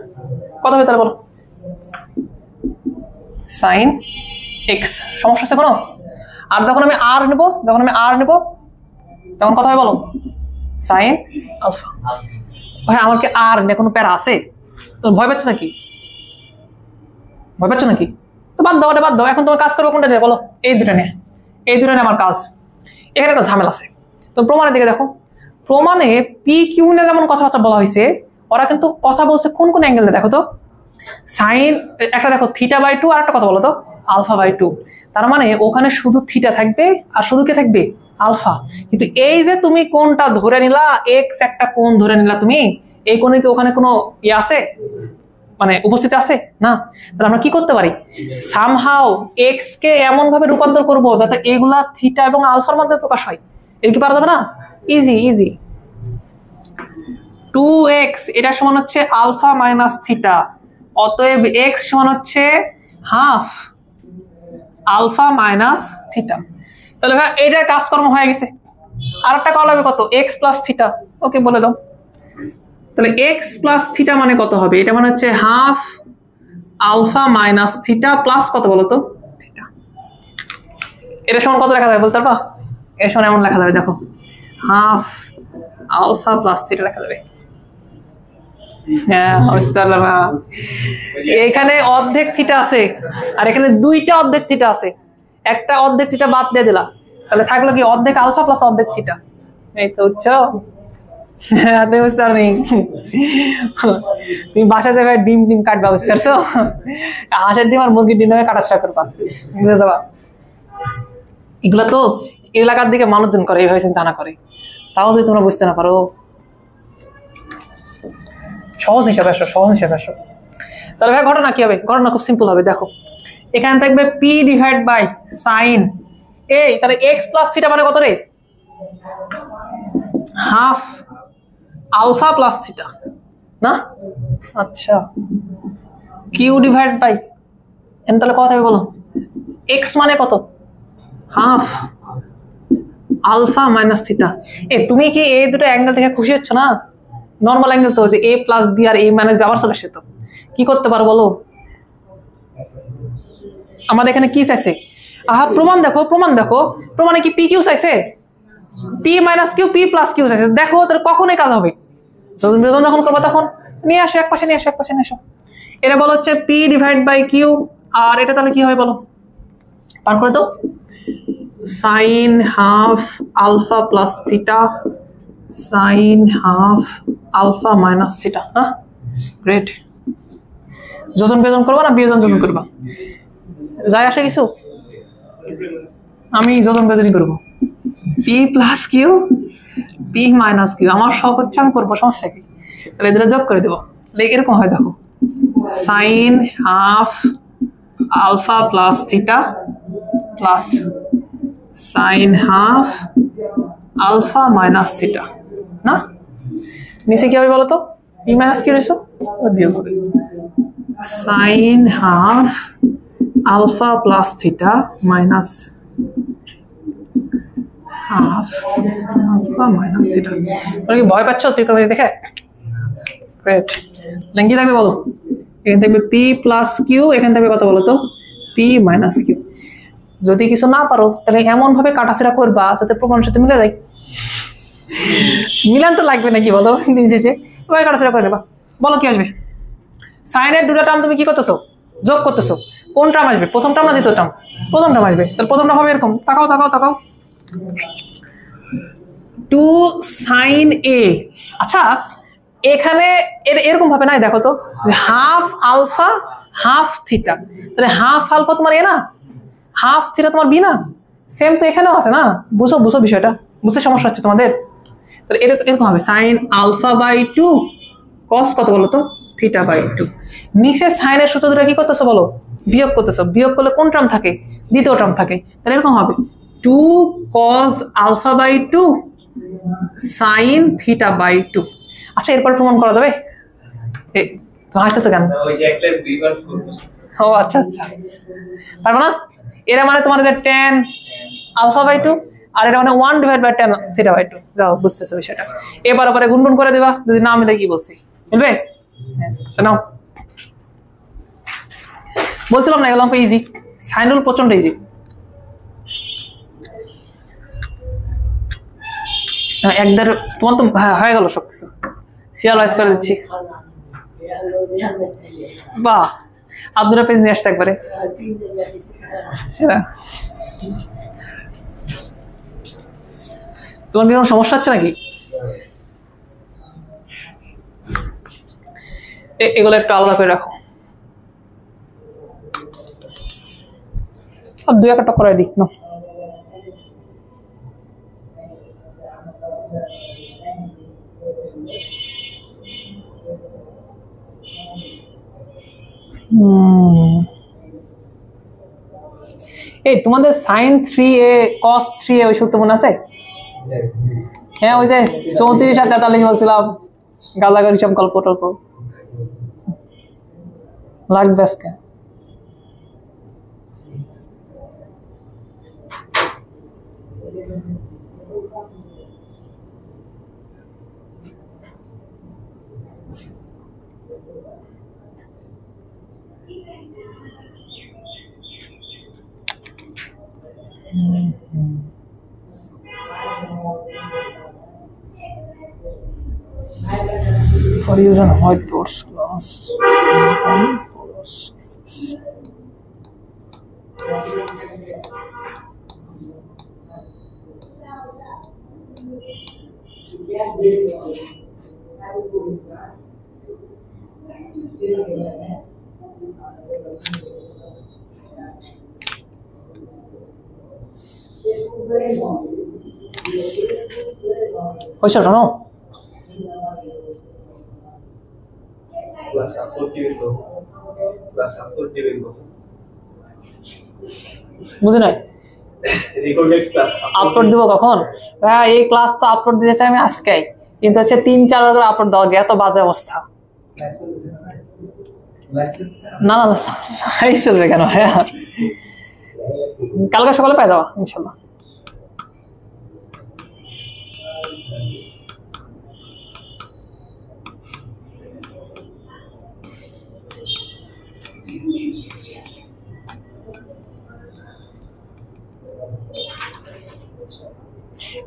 কত হবে তাহলে বলো? Sine X. সমস্যা আছে কোনো? আর যখন আমি আর নেব, তখন কথা হয় বলো? Sine alpha. ভাই আমার কি আর নিয়ে কোনো প্যারা আছে? তো ভয় পাচ্ছ নাকি? তো বাদ দাও। এখন তোমার কাজ করবে কোনটা নিয়ে বলো? এই দুটো নিয়ে আমার কাজ। এখানে একটা ঝামেলা আছে। তো প্রমাণের দিকে দেখো, প্রমাণে পি কিউ নিয়ে যেমন কথাবার্তা বলা হয়েছে, ওরা কিন্তু কথা বলছে কোন কোন অ্যাঙ্গেলে দেখো তো। সাইন একটা দেখো থিটা বাই 2, আর একটা কথা বলো তো আলফা বাই 2। তার মানে ওখানে শুধু থিটা থাকবে আর শুধু কে থাকবে? আলফা। কিন্তু এই যে তুমি কোনটা ধরে নিলা, এক্স একটা কোণ ধরে নিলা তুমি, এই কোণে কি ওখানে কোনো ইয়ে আছে, মানে উপস্থিত আছে না? তাহলে আমরা কি করতে পারি? সামহাও এক্স কে এমন ভাবে রূপান্তর করব যাতে এগুলা থিটা এবং আলফার মধ্যে প্রকাশ হয়। এর কি পারা যাবে না? ইজি। 2x এটা সমান হচ্ছে আলফা মাইনাস থিটা, অতএব x সমান হচ্ছে হাফ আলফা মাইনাস থিটা। তাহলে ভাই এইটার কাজকর্ম হয়ে গেছে। আর একটা কল হবে কত? x plus theta. ওকে, বলে দাও তাহলে x প্লাস থিটা মানে কত হবে? এটা মানে হচ্ছে half alpha minus theta plus কত বলো তো? থিটা। এটা সমান কত লেখা যাবে বলতে পারবা? এর সমান এমন লেখা যাবে, দেখো হাফ আলফা প্লাস থিটা লেখা যাবে। হ্যাঁ, এখানে অর্ধেক থিটা আছে আর এখানে দুইটা অর্ধেক থিটা আছে, একটা অর্ধেক থিটা বাদ দিয়ে দিলা, তাহলে থাকলো কি অর্ধেক আলফা প্লাস অর্ধেক থিটা। এই তো বুঝছো? তুমি বাসা যাবে ডিম কাটবা, বুঝতে পারছো? হাঁসের ডিম আর মুরগির ডিম কাটা স্টার্ট করবা, বুঝে যাবা। এগুলা তো এলাকার দিকে মানুষজন করে, এইভাবে চিন্তা না করে। তাও যদি তোমরা বুঝতে না পারো, সহজ হিসাবে আসো। তাহলে ভাই ঘটনা কি হবে? ঘটনা খুব সিম্পল হবে। দেখো এখানে থাকবে পি ডিভাইড বাই সাইন এই, তাহলে এক্স প্লাস থিটা মানে কত রে? হাফ আলফা প্লাস থিটা না? আচ্ছা, কিউ ডিভাইড বাই এন, তাহলে কত হবে বলো? এক্স মানে কত? Half alpha minus theta. তুমি কি এই দুটো অ্যাঙ্গেল দেখে খুশি হচ্ছ না? নর্মাল অ্যাঙ্গেল তো, যে এ প্লাস বি আর এ মাইনাস আবার চলে আসছে। তো কি করতে পারো বলো? আমাদের এখানে কি চাইছে? প্রমাণ দেখো, প্রমাণে কি পি কিউ চাইছে? P minus Q, P plus Q চাইছে। দেখো তাহলে কখনই কাজ হবে, যখন করবো তখন নিয়ে আসো, এক পাশে নিয়ে আসো। এটা বলো হচ্ছে পি ডিভাইড বাই কিউ, আর এটা তাহলে কি হবে বলো? পার করে দাও, sine half alpha plus theta sine half alpha minus theta. হ্যাঁ, গ্রেট। যোজন বিয়োজন করবা না বিয়োজন যোজন করবা? যায় আসে কিছু? আমি যোজন বিয়োজনই করবো। P plus Q P minus Q, আমার শখ হচ্ছে আমি করবো, সমস্যা কি? তাহলে এদের যোগ করে দেবো, এরকম হয়। দেখো sine half alpha plus theta plus sine half alpha minus theta না? নিচে কি হবে বলো তো? পি মাইনাস কি রয়েছে, বিয়োগ হবে sine half alpha plus theta minus half alpha minus theta. তোমরা কি ভয় পাচ্ছ ত্রিকোণমিতি দেখে? গ্রেট। কি থাকবে বলো? এখান থাকবে পি প্লাস কিউ, এখান থাকবে কত বলো তো? P minus Q. যদি কিছু না পারো তাহলে এমন ভাবে কাটাছেড়া করবা যাতে প্রমাণের সাথে মিলে যায়। মিলান তো লাগবে নাকি বলো? দিন শেষে ওই কাটাছেড়া করে নেবা। বলো কি আসবে? সাইনের দুটো টার্ম তুমি কি করতেছো? যোগ করতেছো। কোন টার্ম আসবে? প্রথম টার্ম না দ্বিতীয় টার্ম? প্রথম টার্ম আসবে। তাহলে প্রথমটা হবে এরকম, তাকাও তাকাও তাকাও, 2 sin a। আচ্ছা এখানে এরকম ভাবে নাই, দেখো তো যে হাফ আলফা হাফ থিটা, তাহলে হাফ আলফা তোমার এ না, হাফ থিটা তোমার বি না, সেম তো এখানেও আছে না। বুঝো বুঝো বিষয়টা, বুঝতে সমস্যা হচ্ছে তোমাদের? তাহলে এরকম হবে সাইন আলফা বাই 2 কস কত বলো তো? Theta by 2। নিচে সাইনের সূত্র দুটো কি করতেছো বলো? বিয়োগ করতেছো। বিয়োগ করলে কোন টার্ম থাকে? দ্বিতীয় টার্ম থাকে। তাহলে এরকম হবে 2 cos alpha by 2 sine theta by 2। আচ্ছা এরপর প্রমাণ করা যাবে? তুমি হাসতেছো কেন? ও আচ্ছা আচ্ছা, পারবো না? এরা মানে তোমার যে tan আলফা বাই 2 আর এটা মানে 1/tan থিটা বাই 2। যাও বুঝতেছো বিষয়টা। এবার পরে গুণগুণ করে দেবা, যদি না মিলে কি বলছি মিলবে? নাও, বলছিলাম না এগুলো অঙ্ক ইজি, সাইন রুল প্রচন্ড ইজি। একদের তোমার তো হয়ে গেল সবকিছু, সিরিয়াল ওয়াইজ করে দিচ্ছি। বাহ, আব্দুল পেজ নিয়ে আসতে একবারে সেটা। তোমার কি কোনো সমস্যা হচ্ছে নাকি? এগুলো একটু আলাদা করে রাখো। আর 2 একটা করাই দিই না। এই তোমাদের sin 3a cos 3a ওই সূত্র মনে আছে? হ্যাঁ ওই যে 34 আর 43 বলছিলাম, গালাগালি সব গল্প টল্প লাগবে আজকে। For use on white boards class. হয়েছে ওটা না? বুঝি নাই, আপলোড দিব কখন? ভাইয়া এই ক্লাস তো আপলোড দিয়েছে আমি আজকেই, কিন্তু হচ্ছে 3-4 বার করে আপলোড দেওয়া গিয়ে এত বাজে অবস্থা। না না এই চলবে কেন ভাইয়া, কালকে সকালে পেয়ে যাওয়া ইনশাল্লাহ।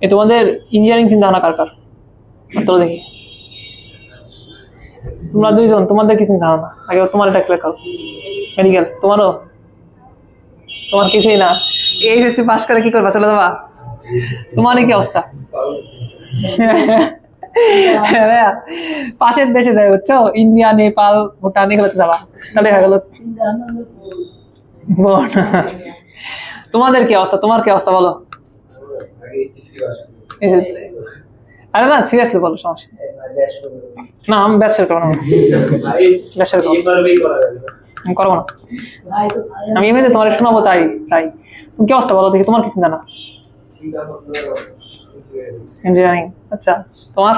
এ তোমাদের ইঞ্জিনিয়ারিং চিন্তা ভাবনা কার কার? তোরা দেখি তোমরা দুইজন, তোমাদের কি চিন্তা ভাবনা? আগে তোমার এটা ক্লিয়ার করো। মেডিকেল তোমারও? তোমার কিছুই না, এইচএসসি পাস করে কি করবা? চলে যাবা? তোমার কি অবস্থা? পাশের দেশে যাই বুঝছো, ইন্ডিয়া নেপাল ভুটান এগুলোতে যাবা, তাহলে হয়ে গেল। তোমাদের কি অবস্থা? তোমার কি অবস্থা বলো? আরে না সিরিয়াসলি বলো, সমস্যা না। আমি ব্যাচেলর করবো না, ব্যাচেলর করবো না, আমি এমনিতে তোমার শোনাবো। তাই তাই তুমি কি অবস্থা বলো দেখি? তোমার কি চিন্তা না? ইঞ্জিনিয়ারিং। আচ্ছা তোমার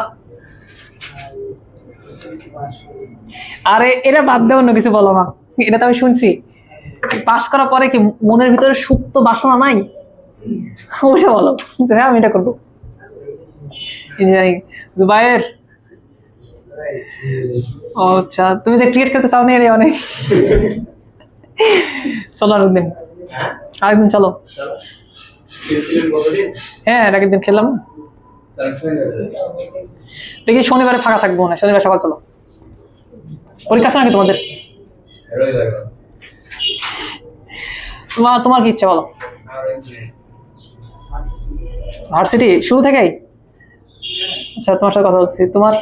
আরে এটা বাদ দেওয়া, অন্য কিছু বলো না। এটা তো আমি শুনছি, পাশ করার পরে কি মনের ভিতরে সুপ্ত বাসনা নাই? অবশ্য বলো যে হ্যাঁ আমি এটা করবো। ইঞ্জিনিয়ারিং। জুবায়ের, ও আচ্ছা, তুমি যে ক্রিকেট খেলতে চাও না এর অনেক। চলো আরেকদিন চলো। হ্যাঁ একদিন খেললাম, দেখি শনিবারে ফাঁকা থাকবো না, শনিবার সকাল চলো। পরীক্ষা আছে নাকি তোমাদের? তোমার কি ইচ্ছা বলো? ভার্সিটি শুরু থেকেই? আচ্ছা তোমার সাথে কথা বলছি, তোমার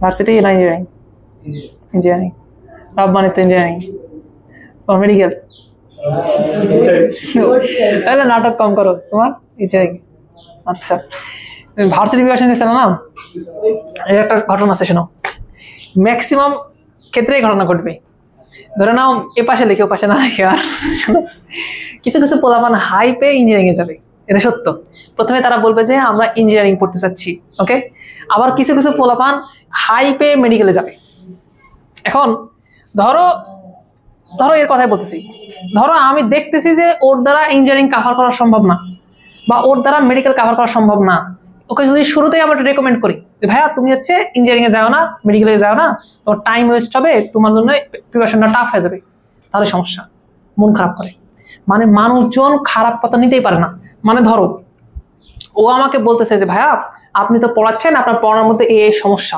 ভার্সিটি না ইঞ্জিনিয়ারিং? ইঞ্জিনিয়ারিং। রব্বানিতে ইঞ্জিনিয়ারিং, মেডিকেল। তাহলে নাটক কম করো, তোমার ইঞ্জিনিয়ারিং। আচ্ছা ভার্সিটি প্রিপারেশন নিয়েছিল না? এর একটা ঘটনা আছে শোনো, ম্যাক্সিমাম ক্ষেত্রেই ঘটনা ঘটবে। ধরে নাও এ পাশে লিখে ও পাশে না লিখে, আর কিছু কিছু পোলাপান হাই পেয়ে ইঞ্জিনিয়ারিং এ যাবে, এটা সত্য। প্রথমে তারা বলবে যে আমরা ইঞ্জিনিয়ারিং পড়তে চাচ্ছি, ওকে। আবার কিছু কিছু পোলাপান হাই পেয়ে মেডিকেলে যাবে। এখন ধরো এর কথাই বলতেছি, ধরো আমি দেখতেছি যে ওর দ্বারা ইঞ্জিনিয়ারিং কাভার করা সম্ভব না, বা ওর দ্বারা মেডিকেল কাভার করা সম্ভব না। ওকে যদি শুরুতেই আমরা রেকমেন্ড করি যে ভাইয়া তুমি হচ্ছে ইঞ্জিনিয়ারিং এ যাও না, মেডিকেলে যাও না, তোমার টাইম ওয়েস্ট হবে, তোমার জন্য প্রিপারেশনটা টাফ হয়ে যাবে, তাহলে সমস্যা, মন খারাপ করে। মানে মানুষজন খারাপ কথা নিতেই পারে না। মানে ধরো ও আমাকে বলতেছে যে ভাইয়া আপনি তো পড়াচ্ছেন, আপনার পড়ানোর মধ্যে এই সমস্যা,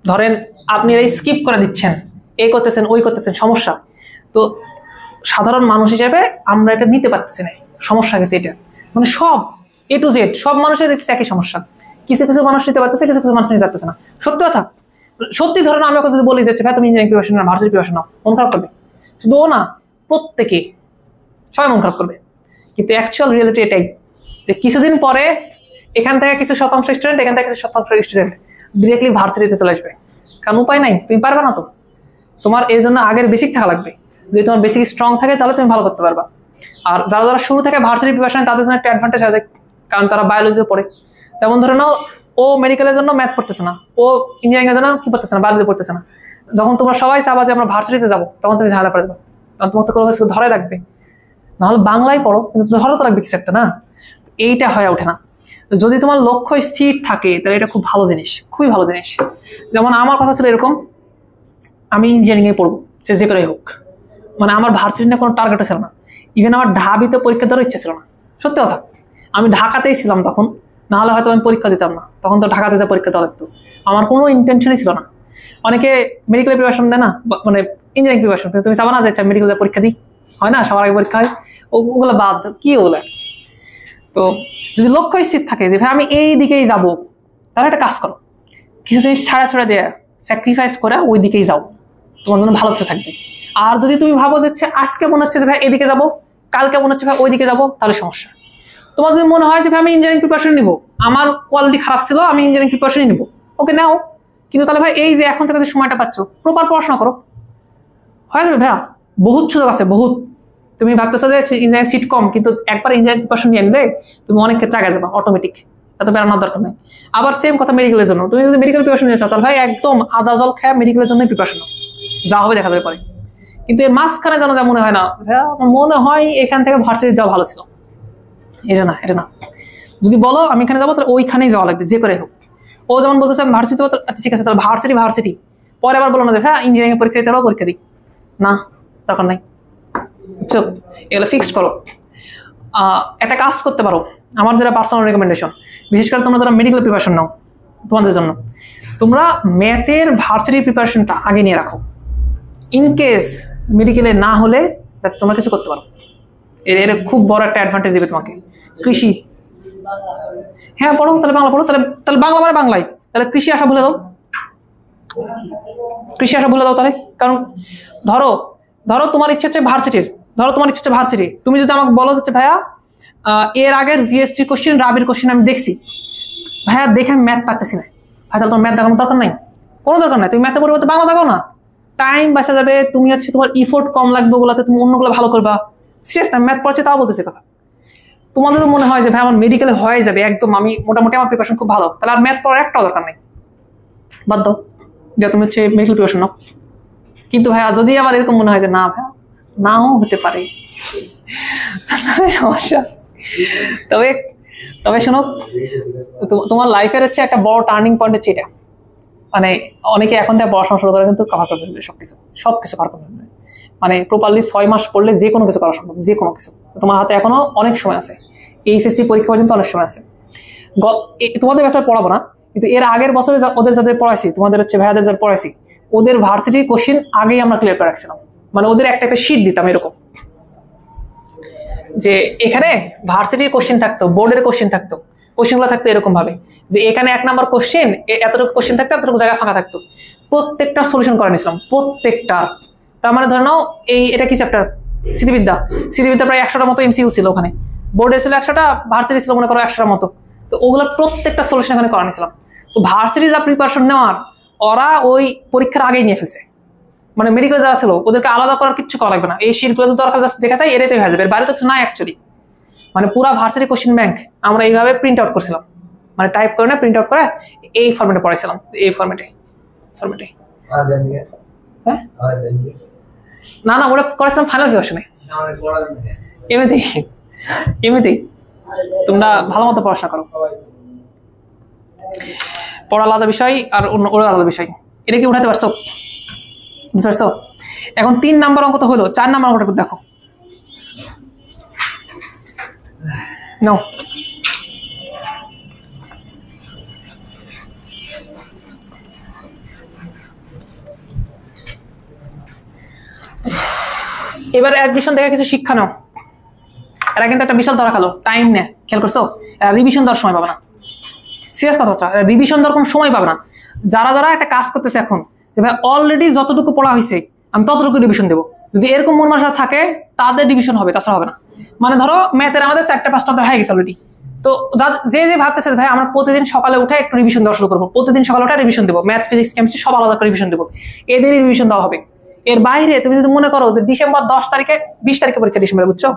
ধরেন আপনি এই স্কিপ করে দিচ্ছেন, এই করতেছেন ওই করতেছেন, সমস্যা। তো সাধারণ মানুষ হিসেবে আমরা এটা নিতে পারতেছি না, সমস্যা গেছে এটা। মানে সব এ টু জেড সব মানুষের দেখছি একই সমস্যা, কিছু কিছু মানুষ নিতে পারতেছে, কিছু কিছু মানুষ নিতে পারতেছে না। সত্যি কথা, সত্যি ধরো আমি ওকে যদি বলি যে ভাই তুমি ইঞ্জিনিয়ারিং প্রিপারেশন না, ভার্সিটি প্রিপারেশন নাও, মন খারাপ করবে। শুধু ও না, প্রত্যেকে, সবাই মন খারাপ করবে। কিন্তু অ্যাকচুয়াল রিয়েলিটি এটাই যে কিছুদিন পরে এখান থেকে কিছু শতাংশ স্টুডেন্ট, এখান থেকে কিছু শতাংশ স্টুডেন্ট ডিরেক্টলি ভার্সিটিতে চলে আসবে, কারণ উপায় নাই, তুমি পারবে না। তো তোমার এর জন্য আগের বেসিক থাকা লাগবে। যদি তোমার বেসিক স্ট্রং থাকে তাহলে তুমি ভালো করতে পারবা। আর যারা যারা শুরু থেকে ভার্সিটি প্রিপারেশন, তাদের জন্য একটা অ্যাডভান্টেজ হয়ে যায়, কারণ তারা বায়োলজিও পড়ে। যেমন ধরে নাও ও মেডিকেলের জন্য ম্যাথ পড়তেছে না, ও ইঞ্জিনিয়ারিং এর জন্য কি পড়তেছে না, বায়োলজি পড়তেছে না। যখন তোমরা সবাই চাবা যে আমরা ভার্সিটিতে যাবো, তখন তুমি ঝামেলা পড়ে যাবে, তখন তোমার তো কোনো কিছু ধরে রাখবে। নাহলে বাংলায় পড়ো, কিন্তু ধরো তো রাখবে কিছু একটা, না? এইটা হয়ে ওঠে না। যদি তোমার লক্ষ্য স্থির থাকে তাহলে এটা খুব ভালো জিনিস, খুবই ভালো জিনিস। যেমন আমার কথা ছিল এরকম, আমি ইঞ্জিনিয়ারিং এ পড়বো যে করেই হোক, মানে আমার ভার্সিটি নিয়ে কোনো টার্গেটও ছিল না। ইভেন আমার ঢাবিতে পরীক্ষা দেওয়ার ইচ্ছা ছিল না, সত্যি কথা। আমি ঢাকাতেই ছিলাম তখন, না হলে হয়তো আমি পরীক্ষা দিতাম না, তখন তো ঢাকাতে যা পরীক্ষা দেওয়া লাগতো। আমার কোনো ইন্টেনশনই ছিল না। অনেকে মেডিকেল প্রিপারেশন দেয় না, মানে ইঞ্জিনিয়ারিং প্রিপারেশন, তুমি চাবা না যে মেডিকেলের পরীক্ষা দিই, হয় না, সবার আগে পরীক্ষা হয়, ওগুলো বাদ, কি ওগুলো। তো যদি লক্ষ্য স্থির থাকে যে ভাই আমি এই দিকেই যাব, তাহলে একটা কাজ করো, কিছু জিনিস ছাড়া দিয়ে স্যাক্রিফাইস করে ওই দিকেই যাও, তোমার জন্য ভালো কিছু থাকবে। আর যদি তুমি ভাবো যে আজকে মনে হচ্ছে যে ভাই এদিকে যাবো, কালকে মনে হচ্ছে ভাই ওইদিকে যাবো, তাহলে সমস্যা। তোমার যদি মনে হয় যে ভাই আমি ইঞ্জিনিয়ারিং প্রিপারেশন নিবো, আমার কোয়ালিটি খারাপ ছিল, আমি ইঞ্জিনিয়ারিং প্রিপারেশনই নিবো, ওকে নাও। কিন্তু তাহলে ভাই এই যে এখন থেকে যে সময়টা পাচ্ছ, প্রপার পড়াশোনা করো, হয়ে যাবে ভাইয়া। বহুত সুযোগ আছে, বহুত। তুমি ভাবতেছো যে ইঞ্জিনিয়ারিং সিট কম, কিন্তু একবার ইঞ্জিনিয়ারিং প্রিপারেশন নিয়ে নিলে তুমি অনেক ক্ষেত্রে আগে যাবা অটোমেটিক, এত বেড়ানোর দরকার নেই। আবার সেম কথা মেডিকেলের জন্য, তুমি যদি মেডিকেল প্রিপারেশন নিয়ে চাও তাহলে ভাই একদম আদা জল খায় মেডিকেলের জন্য প্রিপারেশন নাও, যা হবে দেখা যাবে পরে। কিন্তু এর মাঝখানে যেন যা মনে হয় না, ভাইয়া আমার মনে হয় এখান থেকে ভার্সিটি যাওয়া ভালো ছিল, এটা না, এটা না। যদি বলো আমি এখানে যাবো, তাহলে ওইখানেই যাওয়া লাগবে যে করে হোক। ও যেমন বলতেছে আমি ভার্সিটি যাবো, ঠিক আছে তাহলে ভার্সিটি পরে আবার বলো না হ্যাঁ ইঞ্জিনিয়ারিং পরীক্ষা দিতে পারবো, পরীক্ষা দিই না, দরকার নাই। বুঝছো, এগুলো ফিক্সড করো। একটা কাজ করতে পারো, আমার যেটা পার্সোনাল রেকমেন্ডেশন, বিশেষ করে তোমরা যারা মেডিকেল প্রিপারেশন নাও, তোমাদের জন্য তোমরা ম্যাথের ভার্সিটি প্রিপারেশনটা আগে নিয়ে রাখো, ইনকেস মেডিকেলে না হলে যাতে তোমরা কিছু করতে পারো। এর খুব বড় একটা অ্যাডভান্টেজ দেবে তোমাকে। কৃষি, হ্যাঁ পড়ো, তাহলে বাংলা পড়ো, তাহলে বাংলা মানে বাংলায়, তাহলে কৃষি আসা ভুলে দাও, কৃষি আসা ভুলে দাও তাহলে। কারণ ধরো তোমার ইচ্ছা হচ্ছে ভার্সিটি, তুমি যদি আমাকে বলো হচ্ছে ভাইয়া এর আগের জিএসটি কোশ্চেন, রাবির কোশ্চেন আমি দেখছি ভাইয়া, দেখে আমি ম্যাথ পারতেছি না, ভাই তাহলে তোমার ম্যাথ দেখানোর দরকার নাই, কোনো দরকার নাই। তুমি ম্যাথের পরিবর্তে বাংলা দেখাও না, টাইম বাঁচা যাবে, তুমি হচ্ছে তোমার ইফোর্ট কম লাগবে ওগুলোতে, তুমি অন্যগুলো ভালো করবা। সিরিয়াস না, ম্যাথ পড়ছে তাও বলতেছে কথা। তোমাদের তো মনে হয় যে ভাই আমার মেডিকেলে হয়ে যাবে একদম, আমি মোটামুটি আমার প্রিপারেশন খুব ভালো, তাহলে আর ম্যাথ পড়ার একটাও দরকার নেই, বাদ দাও। যে তুমি হচ্ছে মেডিকেল প্রিপারেশন নাও। কিন্তু ভাইয়া যদি আবার এরকম মনে হয় যে না ভাইয়া নাও হতে পারে, সমস্যা। তবে তবে শোনো, তোমার লাইফের হচ্ছে একটা বড় টার্নিং পয়েন্ট হচ্ছে এটা, মানে অনেকে এখন থেকে পড়াশোনা শুরু করে কিন্তু কভার করে ফেলবে সবকিছু কভার করে ফেলবে, মানে প্রপারলি 6 মাস পড়লে যে কোনো কিছু করা সম্ভব, যে কোনো কিছু। তোমার হাতে এখনো অনেক সময় আছে, এইচএসসি পরীক্ষা পর্যন্ত অনেক সময় আছে। তোমাদের ব্যাপারে পড়াবো না, কিন্তু এর আগের বছরে ওদের যাদের পড়াইছি, তোমাদের হচ্ছে ভাইয়াদের যাদের পড়াইছি, ওদের ভার্সিটির কোশ্চেন আগেই আমরা ক্লিয়ার করে রাখছিলাম। মানে ওদের এক টাইপের শিট দিতাম এরকম, যে এখানে ভার্সিটির কোশ্চেন থাকতো, বোর্ডের কোশ্চেন থাকতো, কোশ্চেনগুলো থাকতো এরকম ভাবে যে এখানে 1 নাম্বার কোশ্চেন, এতটুকু কোশ্চেন থাকতো, এতটুকু জায়গা ফাঁকা থাকতো, প্রত্যেকটা সলিউশন করে নিয়েছিলাম, প্রত্যেকটা। তার মানে ধরে নাও এটা কি চ্যাপ্টার, স্মৃতিবিদ্যা প্রায় 100টার মতো এমসিকিউ ছিল ওখানে, বোর্ডে ছিল 100টা, ভার্সিটি ছিল মনে করো 100টার মতো। তো ওগুলো প্রত্যেকটা সলিউশন এখানে করে নিয়েছিলাম। তো ভার্সিটি যা প্রিপারেশন নেওয়ার, ওরা ওই পরীক্ষার আগেই নিয়ে ফেলছে। মানে মেডিকেল যারা ছিল ওদেরকে আলাদা করার কিছু করা লাগবে না, এই শিটগুলো দরকার জাস্ট দেখা যায়, এটাই হয়ে যাবে, এর বাইরে তো কিছু নাই অ্যাকচুয়ালি। মানে পুরা ভার্সিটি কোশ্চেন ব্যাংক আমরা এইভাবে প্রিন্ট আউট করছিলাম, মানে টাইপ করে না প্রিন্ট আউট করে এই ফরম্যাটে পড়াইছিলাম, এই ফরম্যাটে। হ্যাঁ না না, ওটা করেছিলাম ফাইনাল ভার্সনে, এমনিতেই তোমরা ভালো মতো পড়াশোনা করো, পড়া আলাদা বিষয় আর অন্য ওরা আলাদা বিষয়। এটা কি উঠাতে পারছো, বুঝতে পারছো? এখন 3 নাম্বার অঙ্ক তো হলো, 4 নাম্বার অঙ্কটা দেখো নাও। এবার অ্যাডমিশন দেখে কিছু শিক্ষা নাও। এরা কিন্তু একটা বিশাল ধরা খালো, টাইম নেয়, খেয়াল করছো? রিভিশন দেওয়ার সময় পাবে না, সিরিয়াস কথা, রিভিশন দেওয়ার কোনো সময় পাবে না। যারা যারা একটা কাজ করতেছে এখন, যে ভাই অলরেডি যতটুকু পড়া হয়েছে আমি ততটুকু রিভিশন দেবো, যদি এরকম মন মানসিকতা থাকে তাদের রিভিশন হবে, তাছাড়া হবে না। মানে ধরো ম্যাথের আমাদের 4টা 5টা হয়ে গেছে অলরেডি, তো যে ভাবতেছে ভাই আমরা প্রতিদিন সকালে উঠে একটু রিভিশন দেওয়া শুরু করবো, প্রতিদিন সকালে উঠে রিভিশন দেবো, ম্যাথ ফিজিক্স কেমিস্ট্রি সব আলাদা করে রিভিশন দেবো, এদেরই রিভিশন দেওয়া হবে। এর বাইরে তুমি যদি মনে করো যে ডিসেম্বর 10 তারিখে 20 তারিখে পরীক্ষা ডিসেম্বরে, বুঝছো?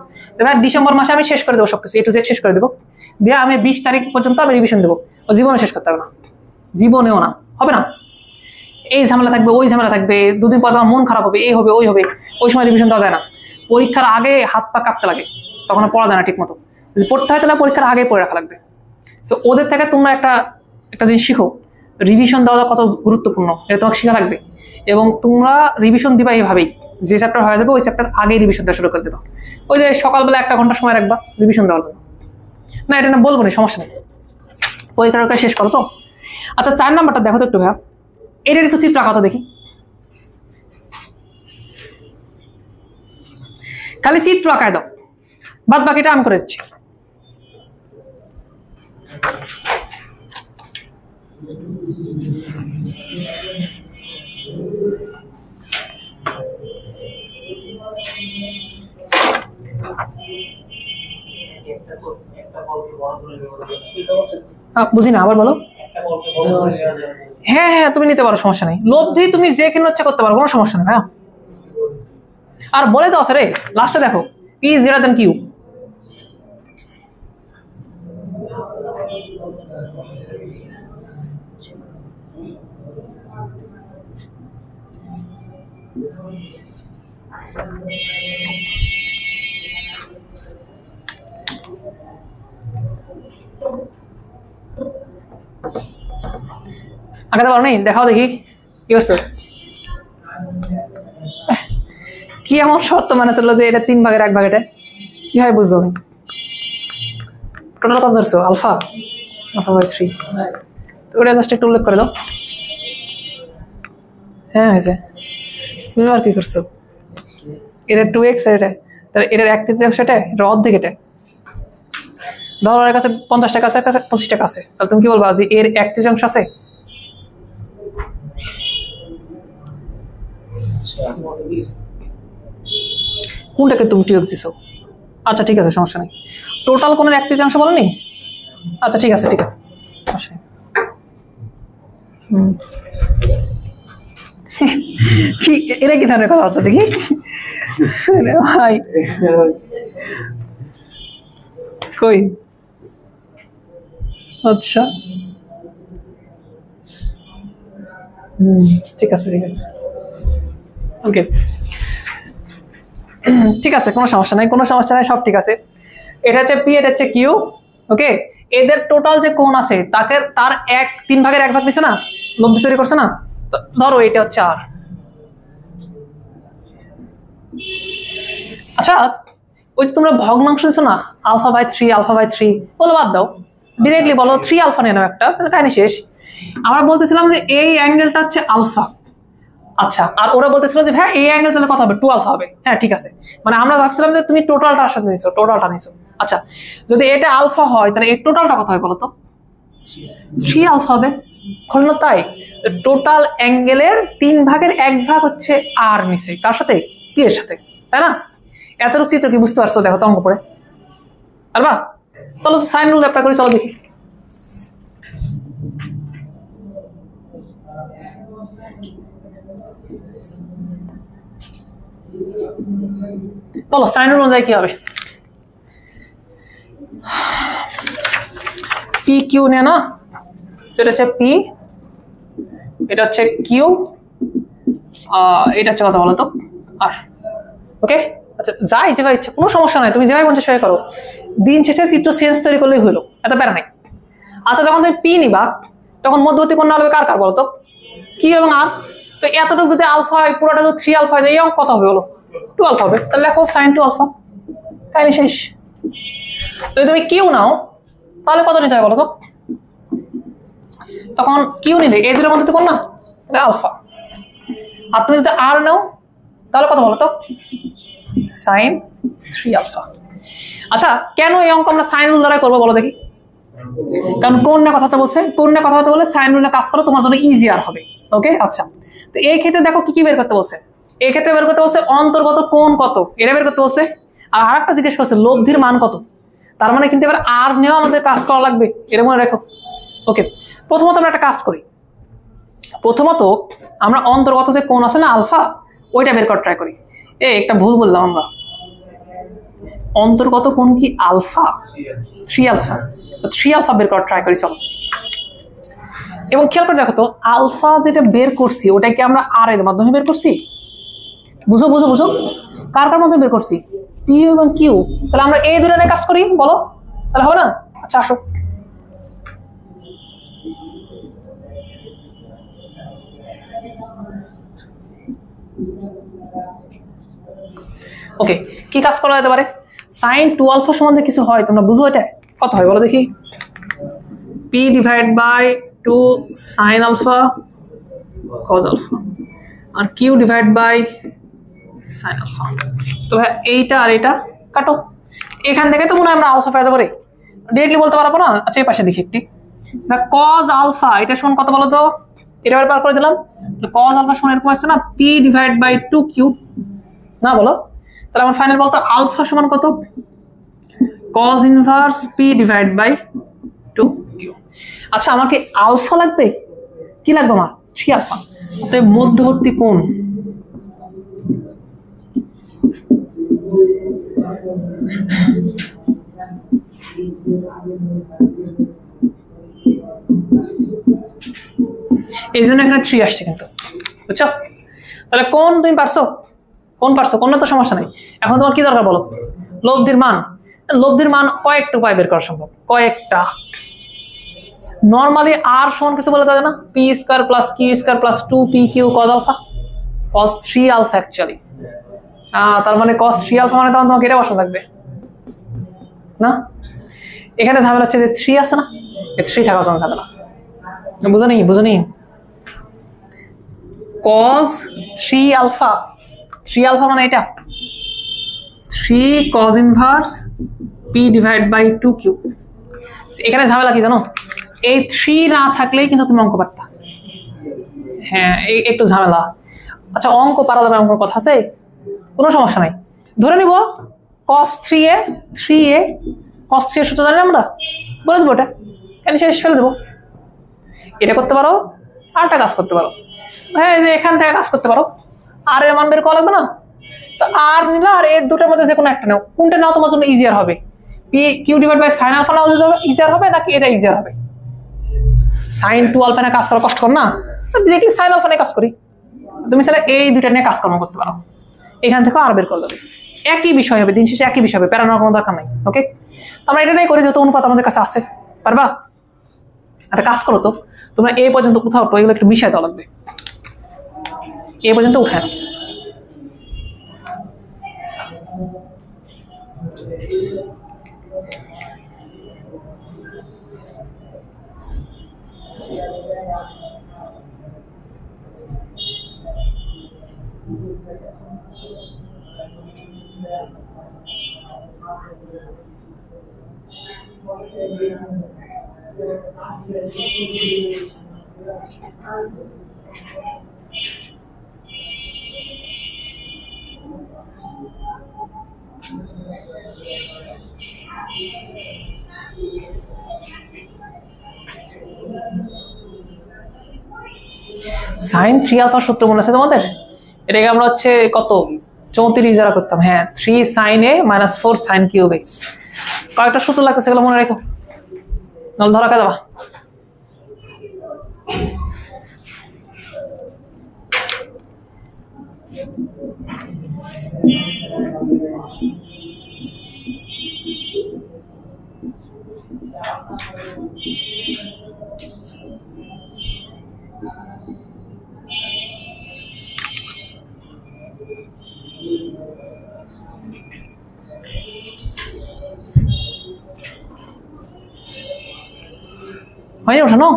ভাই ডিসেম্বর মাসে আমি শেষ করে দেবো সবকিছু, A to Z শেষ করে দেবো, দিয়ে আমি 20 তারিখ পর্যন্ত আমি রিভিশন দেবো, ও জীবনে শেষ করতে হবে না, জীবনেও না, হবে না। এই ঝামেলা থাকবে, ওই ঝামেলা থাকবে, 2 দিন পর তোমার মন খারাপ হবে, এই হবে ওই হবে, ওই সময় রিভিশন দেওয়া যায় না। পরীক্ষার আগে হাত পা কাঁপতে লাগে, তখন পড়া যায় না ঠিক মতো। যদি পড়তে হয় তাহলে পরীক্ষার আগে পড়ে রাখা লাগবে। সো ওদের থেকে তোমরা একটা জিনিস শিখো, রিভিশন দেওয়া কত গুরুত্বপূর্ণ, এটা তোমাকে শেখা লাগবে। এবং তোমরা রিভিশন দিবা এইভাবেই, যে চ্যাপ্টার হয়ে যাবে ওই চ্যাপ্টার আগেই রিভিশন দেওয়া শুরু করে দেবা। ওই যে সকালবেলা 1 ঘন্টা সময় রাখবা রিভিশন দেওয়ার জন্য, না এটা না বলবো না, সমস্যা নেই, পরীক্ষাটা শেষ করো তো। আচ্ছা 4 নাম্বারটা দেখো তো একটু ভাইয়া, এটার একটু চিত্র আঁকা তো দেখি, খালি চিত্র আঁকায় দাও, বাদ বাকিটা আমি করে দিচ্ছি। বুঝি না, আবার বলো। হ্যাঁ হ্যাঁ তুমি নিতে পারো, সমস্যা নেই, লব্ধি তুমি যে কোনো ইচ্ছা করতে পারো, কোনো সমস্যা নেই ভাইয়া। আর বলে দাও স্যার, লাস্টে দেখো P is greater than Q, আঁকাতে পারো নেই, দেখাও দেখি কি করছো। কি এমন শর্ত মানে চললো যে এটা 3 ভাগের 1 ভাগ, এটা কি হয় বুঝতে হবে। টোটাল কত ধরছো, আলফা বাই 3, ওটা জাস্ট একটু উল্লেখ করে দাও। হ্যাঁ হয়েছে, তুমি আর কি করছো, এটা 2x এটা, তাহলে এটার 1/3 এটা, এটা অর্ধেক, এটা ধরো ওর কাছে 50 টাকা আছে, 25 টাকা আছে, তাহলে তুমি কি বলবা যে এর 1/3 আছে? কোনটাকে তুমি টিউক দিছো? আচ্ছা ঠিক আছে, সমস্যা নেই, টোটাল কোন 1/3 বলেনি? আচ্ছা ঠিক আছে, সমস্যা নেই। কি এরা কি ধরনের কথা হচ্ছে দেখি ভাই, কই আচ্ছা ঠিক আছে ঠিক আছে ওকে ঠিক আছে, কোনো সমস্যা নাই, কোনো সমস্যা নাই, সব ঠিক আছে। এটা হচ্ছে পি, এটা হচ্ছে কিউ। ওকে, এদের টোটাল যে কোণ আছে তাকে তার 3/1 নিছে না, লব্ধি তৈরি করছে না। তো ধরো এটা হচ্ছে আর। আচ্ছা ওই যে তোমরা ভগ্নাংশ নিছো না, α/3 α/3, বলো বাদ দাও, ডিরেক্টলি বলো 3 আলফা নিয়ে নাও একটা, তাহলে কাহিনী শেষ। আমরা বলতেছিলাম যে এই অ্যাঙ্গেলটা হচ্ছে আলফা। আচ্ছা, আর ওরা বলতেছিল যে হ্যাঁ এই অ্যাঙ্গেল তাহলে কত হবে, 2 আলফা হবে। হ্যাঁ ঠিক আছে, মানে আমরা ভাবছিলাম যে তুমি টোটালটার সাথে নিছো, টোটালটা নিছো। আচ্ছা, যদি এটা আলফা হয় তাহলে এর টোটালটা কত হবে বলো তো? 3 আলফা হবে। হলো তাই, টোটাল অ্যাঙ্গেলের 3/1 হচ্ছে আর নিছে, কার সাথে? পি এর সাথে, তাই না? এতটুকু চিত্র কি বুঝতে পারছো? দেখো তো অঙ্ক পড়ে পারবা? চলো সাইন রুল অ্যাপ্লাই করি, চলো দেখি। বলো সাইন রুল অনুযায়ী কি হবে? পি কিউ নে না, সেটা হচ্ছে পি, এটা হচ্ছে কিউ, এটা হচ্ছে কথা বলো তো আর। ওকে, আচ্ছা যাই যেভাবে ইচ্ছা, কোনো সমস্যা নাই, তুমি যেভাবে মন চায় করো। দিন শেষে চিত্র সেন্স তৈরি করলেই হলো, এত প্যারা নাই। আচ্ছা যখন তুমি পি নিবা তখন মধ্যবর্তী কোণ হবে কার কার বলতো? কিউ এবং আর। তো এতটুকু যদি আলফা হয়, পুরোটা যদি 3 আলফা হয়, এই অঙ্ক কত হবে বলো? 2 আলফা হবে। তাহলে লেখো সাইন 2 আলফা, কাহিনী শেষ। যদি তুমি কিউ নাও তাহলে কত নিতে হবে বলো তো? তখন কিউ নিলে এই দুটোর মধ্যে তো কোণ না, তাহলে আলফা। আর তুমি যদি আর নাও তাহলে কত বলো তো? Sine 3 alpha. আচ্ছা কেন এই অঙ্ক আমরা সাইন রুল দ্বারা করবো বলো দেখি? কারণ কোণ নিয়ে কথা বলছে, কোণ নিয়ে কথা বলতে সাইন রুলে কাজ করো, তোমার জন্য ইজিয়ার হবে। ওকে আচ্ছা, তো এই ক্ষেত্রে দেখো কি কি বের করতে বলছে। এই ক্ষেত্রে বের করতে বলছে অন্তর্গত কোণ কত, এটা বের করতে বলছে। আর আরেকটা জিজ্ঞেস করছে লব্ধির মান কত। তার মানে কিন্তু এবার আর নিয়েও আমাদের কাজ করা লাগবে, এটা মনে রাখো। ওকে, প্রথমত আমরা একটা কাজ করি। প্রথমত আমরা অন্তর্গত যে কোণ আছে না আলফা, ওইটা বের করার ট্রাই করি। একটা ভুল বললাম আমরা, অন্তর্গত কোণ কি আলফা? 3 আলফা। 3 আলফা বের করার ট্রাই করি, চলো। এবং খেয়াল করে দেখো তো, আলফা যেটা বের করছি ওটা কি আমরা আর এর মাধ্যমে বের করছি? বুঝো বুঝো বুঝো, কার কার মাধ্যমে বের করছি? পি এবং কিউ। তাহলে আমরা এই দুটো নিয়ে কাজ করি, বলো তাহলে হবে না? আচ্ছা আসো, ওকে কি কাজ করা যেতে পারে? সাইন 2 আলফা সম্বন্ধে কিছু হয় তোমরা বুঝো, এটা কত হয় বলো দেখি? P divide by 2 sine alpha cos alpha, আর Q divide by sine alpha. তো এইটা আর এটা কাটো, এখান থেকে তো মনে হয় আমরা আলফা পেয়ে যাবো রে, ডিরেক্টলি বলতে পারবো না। আচ্ছা এই পাশে দেখি একটি, কজ আলফা এটা সমান কত বলো তো? এটা বার করে দিলাম, কজ আলফা সমান এরকম আসছে না, পি ডিভাইড বাই 2 কিউ না বলো? তাহলে আমার ফাইনাল বলতো আলফা সমান কত? Cos inverse P divide by 2 Q. আচ্ছা আমার কি আলফা লাগবে? কি লাগবে আমার? 3 আলফা। তো মধ্যবর্তী কোণ এই জন্য এখানে 3 আসছে কিন্তু, বুঝছো? তাহলে কোণ তুমি পারছো, কোণ পারছো, কোণ তো সমস্যা নাই। এখন তোমার কি দরকার বলো? লব্ধির মান। লব্ধির মান কয়েকটা উপায় বের করা সম্ভব, কয়েকটা। নর্মালি আর সমান কিছু বলে থাকে না, P square plus Q square plus 2 P Q cos alpha, cos 3 alpha actually. তার মানে কজ 3 আলফা মানে তখন তোমাকে এটা বসানো লাগবে না? এখানে ঝামেলা হচ্ছে যে 3 আছে না, এই 3 থাকার জন্য ঝামেলা, বুঝো নি? বুঝো নি? কজ 3 আলফা, 3 আলফা মানে এটা 3 cos inverse P divide by 2 Q. এখানে ঝামেলা কি জানো? এই 3 না থাকলেই কিন্তু তুমি অঙ্ক পারতা। হ্যাঁ এই একটু ঝামেলা। আচ্ছা অঙ্ক পারা যাবে অঙ্ক কথা আছে, কোনো সমস্যা নাই। ধরে নিব cos 3a 3a cos 3 এর সূত্র জানি আমরা, বলে দেবো এটা, কেন শেষ ফেলে দেবো। এটা করতে পারো, আরটা কাজ করতে পারো। হ্যাঁ এই যে এখান থেকে কাজ করতে পারো, আর এর মান বের করা লাগবে না? তো আর নিলে আর এর দুটোর মধ্যে যে কোনো একটা নাও, কোনটা নাও তোমার জন্য ইজিয়ার হবে? P Q divide by sine alpha নাও ইজিয়ার হবে নাকি এটা ইজিয়ার হবে? সাইন 2 আলফা না কাজ করা কষ্ট কর না, ডিরেক্টলি সাইন আলফা নিয়ে কাজ করি। তুমি চাইলে এই দুইটা নিয়ে কাজকর্ম করতে পারো, এখান থেকে আর বের করে দেবে, একই বিষয় হবে, দিন শেষে একই বিষয় হবে, প্যারানোর কোনো দরকার নাই। ওকে, আমরা এটা নিয়ে করি, যেহেতু অনুপাত আমাদের কাছে আছে। পারবা? একটা কাজ করো তো, তোমরা এই পর্যন্ত কোথাও এগুলো একটু মিশাই দেওয়া লাগবে, এই পর্যন্ত উঠে না। সাইন 3 আলফা সূত্র মনে আছে তোমাদের? এটাকে আমরা হচ্ছে কত 34 দ্বারা করতাম। হ্যাঁ, 3 sin a - 4 sin cube a। কয়েকটা সূত্র লাগতেছে, সেগুলো মনে রেখো, নাহলে ধরা কে যাবা। হয়নি ওঠানো?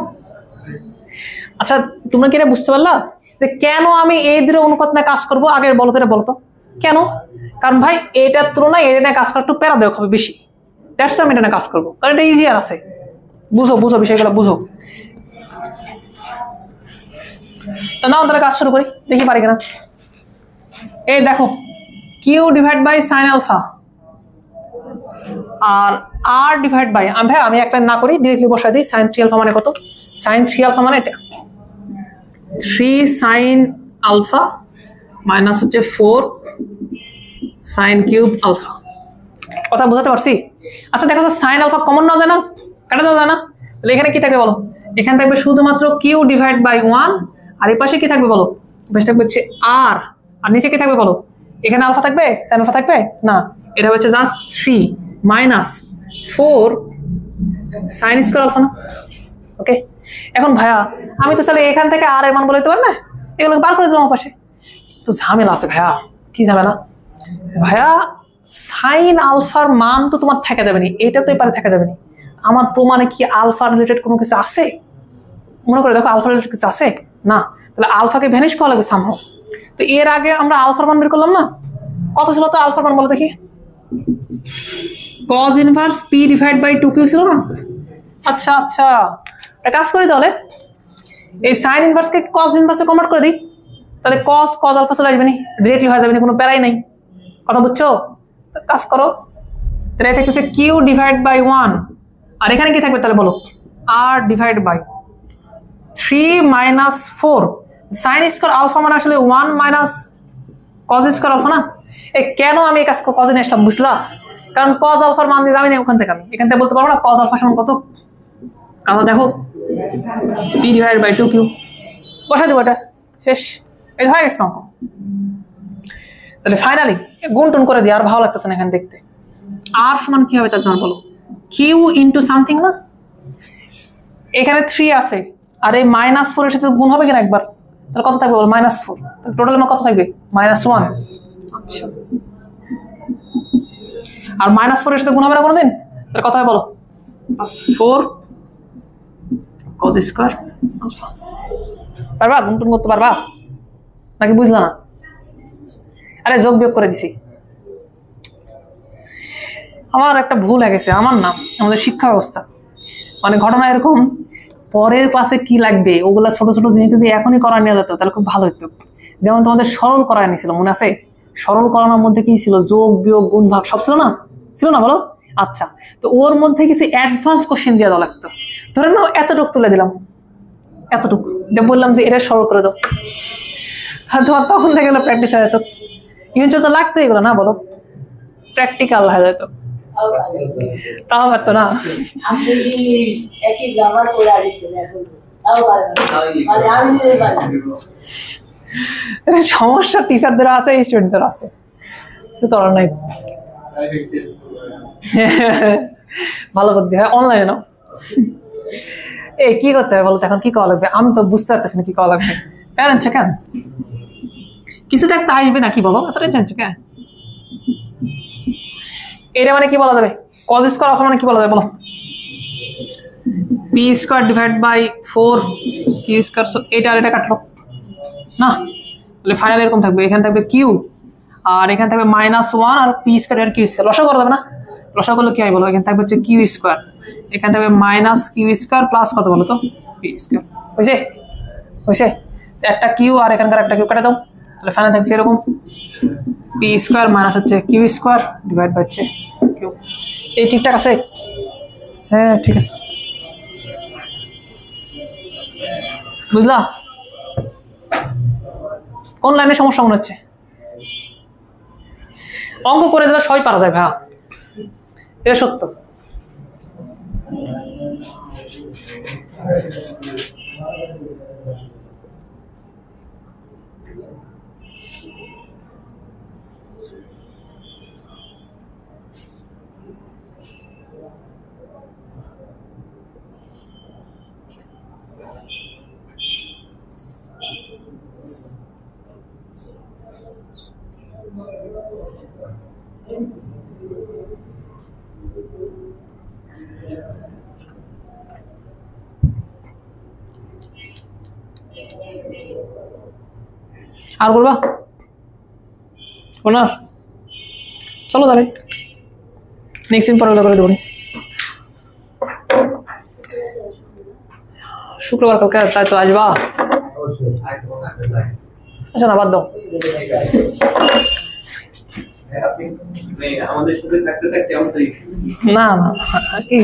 আচ্ছা, তোমরা কি এটা বুঝতে পারলা যে কেন আমি এই দুটো অনুপাত না কাজ করবো? আগে বলো তো, এটা বলো তো কেন? কারণ ভাই এটার তুলনায় এটা না কাজ করা একটু প্যারা দেওয়া হবে বেশি, দ্যাটস আমি এটা না কাজ করবো, কারণ এটা ইজিয়ার আছে। বুঝো বুঝো বিষয়গুলো বুঝো। তো নাও তাহলে কাজ শুরু করি, দেখি পারি কিনা। এই দেখো, Q divide by sine alpha আর আর ডিভাইড বাই, ভাই আমি একটা না করি, ডিরেক্টলি বসাই দিই। সাইন 3 আলফা মানে কত? সাইন 3 আলফা মানে এটা 3 সাইন আলফা মাইনাস হচ্ছে 4 সাইন কিউব আলফা। কথা বোঝাতে পারছি? আচ্ছা দেখো তো, সাইন আলফা কমন না যায় না, কাটা দেওয়া যায় না, তাহলে এখানে কি থাকবে বলো? এখানে থাকবে শুধুমাত্র কিউ ডিভাইড বাই 1, আর এই পাশে কি থাকবে বলো? বেশ থাকবে হচ্ছে আর, আর নিচে কি থাকবে বলো? এখানে আলফা থাকবে, সাইন আলফা থাকবে না, এটা হচ্ছে just 3 minus 4 sine square alpha না। ওকে, এখন ভাইয়া আমি তো চাইলে এখান থেকে আর এর মান বলে দিতে পারি না, এগুলোকে বার করে দিলাম আমার পাশে। তো ঝামেলা আছে ভাইয়া। কি ঝামেলা? ভাইয়া সাইন আলফার মান তো তোমার থাকা যাবে না, এটা তো এপারে থাকা যাবে না। আমার প্রমাণে কি আলফা রিলেটেড কোনো কিছু আছে? মনে করে দেখো, আলফা রিলেটেড কিছু আছে না, তাহলে আলফাকে ভ্যানিশ করা লাগবে সামহাও। তো এর আগে আমরা আলফার মান বের করলাম না, কত ছিল তো আলফার মান বলো দেখি? cos inverse p divide by 2q ছিল না? আচ্ছা আচ্ছা, এটা কাজ করি তাহলে, এই সাইন ইনভার্সকে cos ইনভার্সে কনভার্ট করে দিই, তাহলে cos আলফা চলে আসবে নি, ডিরেক্টলি হয়ে যাবে না, কোনো প্যারাই নাই। কথা বুঝছো? তো কাজ করো, তাহলে এটা হচ্ছে q ডিভাইড বাই 1, আর এখানে কি থাকবে তাহলে বলো? r divide by 3 minus 4 sine square alpha মানে আসলে 1 মাইনাস cos স্কয়ার আলফা না। এই কেন আমি এই কাজ cos নিয়ে আসলাম বুঝলা? কারণ cos আলফার মান দিয়ে যাবে না, ওখান থেকে আমি এখান থেকে বলতে পারবো না cos আলফা সমান কত। কারণ দেখো p ডিভাইড বাই 2q বসাই দেবো, এটা শেষ, এই হয়ে গেছে অঙ্ক। তাহলে ফাইনালি গুণ টুন করে দিই, আর ভালো লাগতেছে না এখানে দেখতে। আর সমান কি হবে তাহলে তোমার বলো? কিউ ইন্টু সামথিং না, এখানে 3 আছে, আর এই -4 এর সাথে গুণ হবে কিনা একবার, তাহলে কত থাকবে বলো? -4, তাহলে টোটাল আমার কত থাকবে? -1। আচ্ছা, আর -4 এর সাথে গুণ হবে না কোনোদিন, তাহলে কত হবে বলো? +4 cos স্কয়ার আলফা। পারবা গুণ টুন করতে পারবা নাকি বুঝলা না? আরে যোগ বিয়োগ করে দিছি। আমার একটা ভুল হয়ে গেছে, আমার না আমাদের শিক্ষা ব্যবস্থা, মানে ঘটনা এরকম, পরের ক্লাসে কি লাগবে ওগুলা ছোট ছোট জিনিস যদি এখনই করা নিয়ে যেত তাহলে খুব ভালো হতো। যেমন তোমাদের সরল করায় নিয়েছিল, মনে আছে? সরল করানোর মধ্যে কি ছিল? যোগ বিয়োগ গুণ ভাগ সব ছিল না? ছিল না বলো? আচ্ছা, তো ওর মধ্যে কিছু অ্যাডভান্স কোশ্চেন দিয়ে দেওয়া লাগতো। ধরে নাও এতটুকু তুলে দিলাম, এতটুকু বললাম যে এটা সরল করে দাও, আর তোমার তখন থেকে গেলো প্র্যাকটিস হয়ে যেত। ইভেন্টুয়াল তো লাগতো এগুলো না, বলো? প্র্যাকটিক্যাল হয়ে যেত, তাও পারতো না। সমস্যা টিচারদের আছে, স্টুডেন্টদের আছে, কিছু করার নাই। ভালো বুদ্ধি হয়, অনলাইনে নাও। এই কি করতে হবে বলতো, এখন কি করা লাগবে? আমি তো বুঝতে পারতেছি না কি করা লাগবে। প্যারেন্টস কেন কিছু তো একটা আসবে না, কি বলো এত জানছো কেন? এটা মানে কি বলা যাবে? কজ স্কোয়ার অফ মানে কি বলা যাবে বলো? P square divide by 4 Q square. এটা আর এটা কাটলো না, তাহলে ফাইনাল এরকম থাকবে, এখানে থাকবে কিউ আর এখানে থাকবে -1 আর পি স্কোয়ার আর কিউ স্কোয়ার। লসা করা যাবে না? লসা করলে কি হয় বলো? এখানে থাকবে হচ্ছে কিউ স্কোয়ার, এখানে থাকবে মাইনাস কিউ স্কোয়ার প্লাস কত বলো তো? P square. হয়েছে? হয়েছে? একটা কিউ আর এখানকার একটা কিউ কাটে দাও, তাহলে ফাইনাল থাকছে এরকম পি স্কোয়ার মাইনাস হচ্ছে কিউ স্কোয়ার ডিভাইড বাই হচ্ছে কিউ। এই ঠিকঠাক আছে? হ্যাঁ ঠিক আছে, বুঝলা? কোন লাইনে সমস্যা মনে হচ্ছে? অঙ্ক করে দিলে সবাই পারা যায় ভাই, এটা সত্য। আর বলবা ওনার? চলো তাহলে নেক্সট দিন পরে করে দেবো। শুক্রবার কালকে তাই তো আসবা? আচ্ছা না বাদ দাও, আমাদের সাথে থাকতে থাকতে না না কি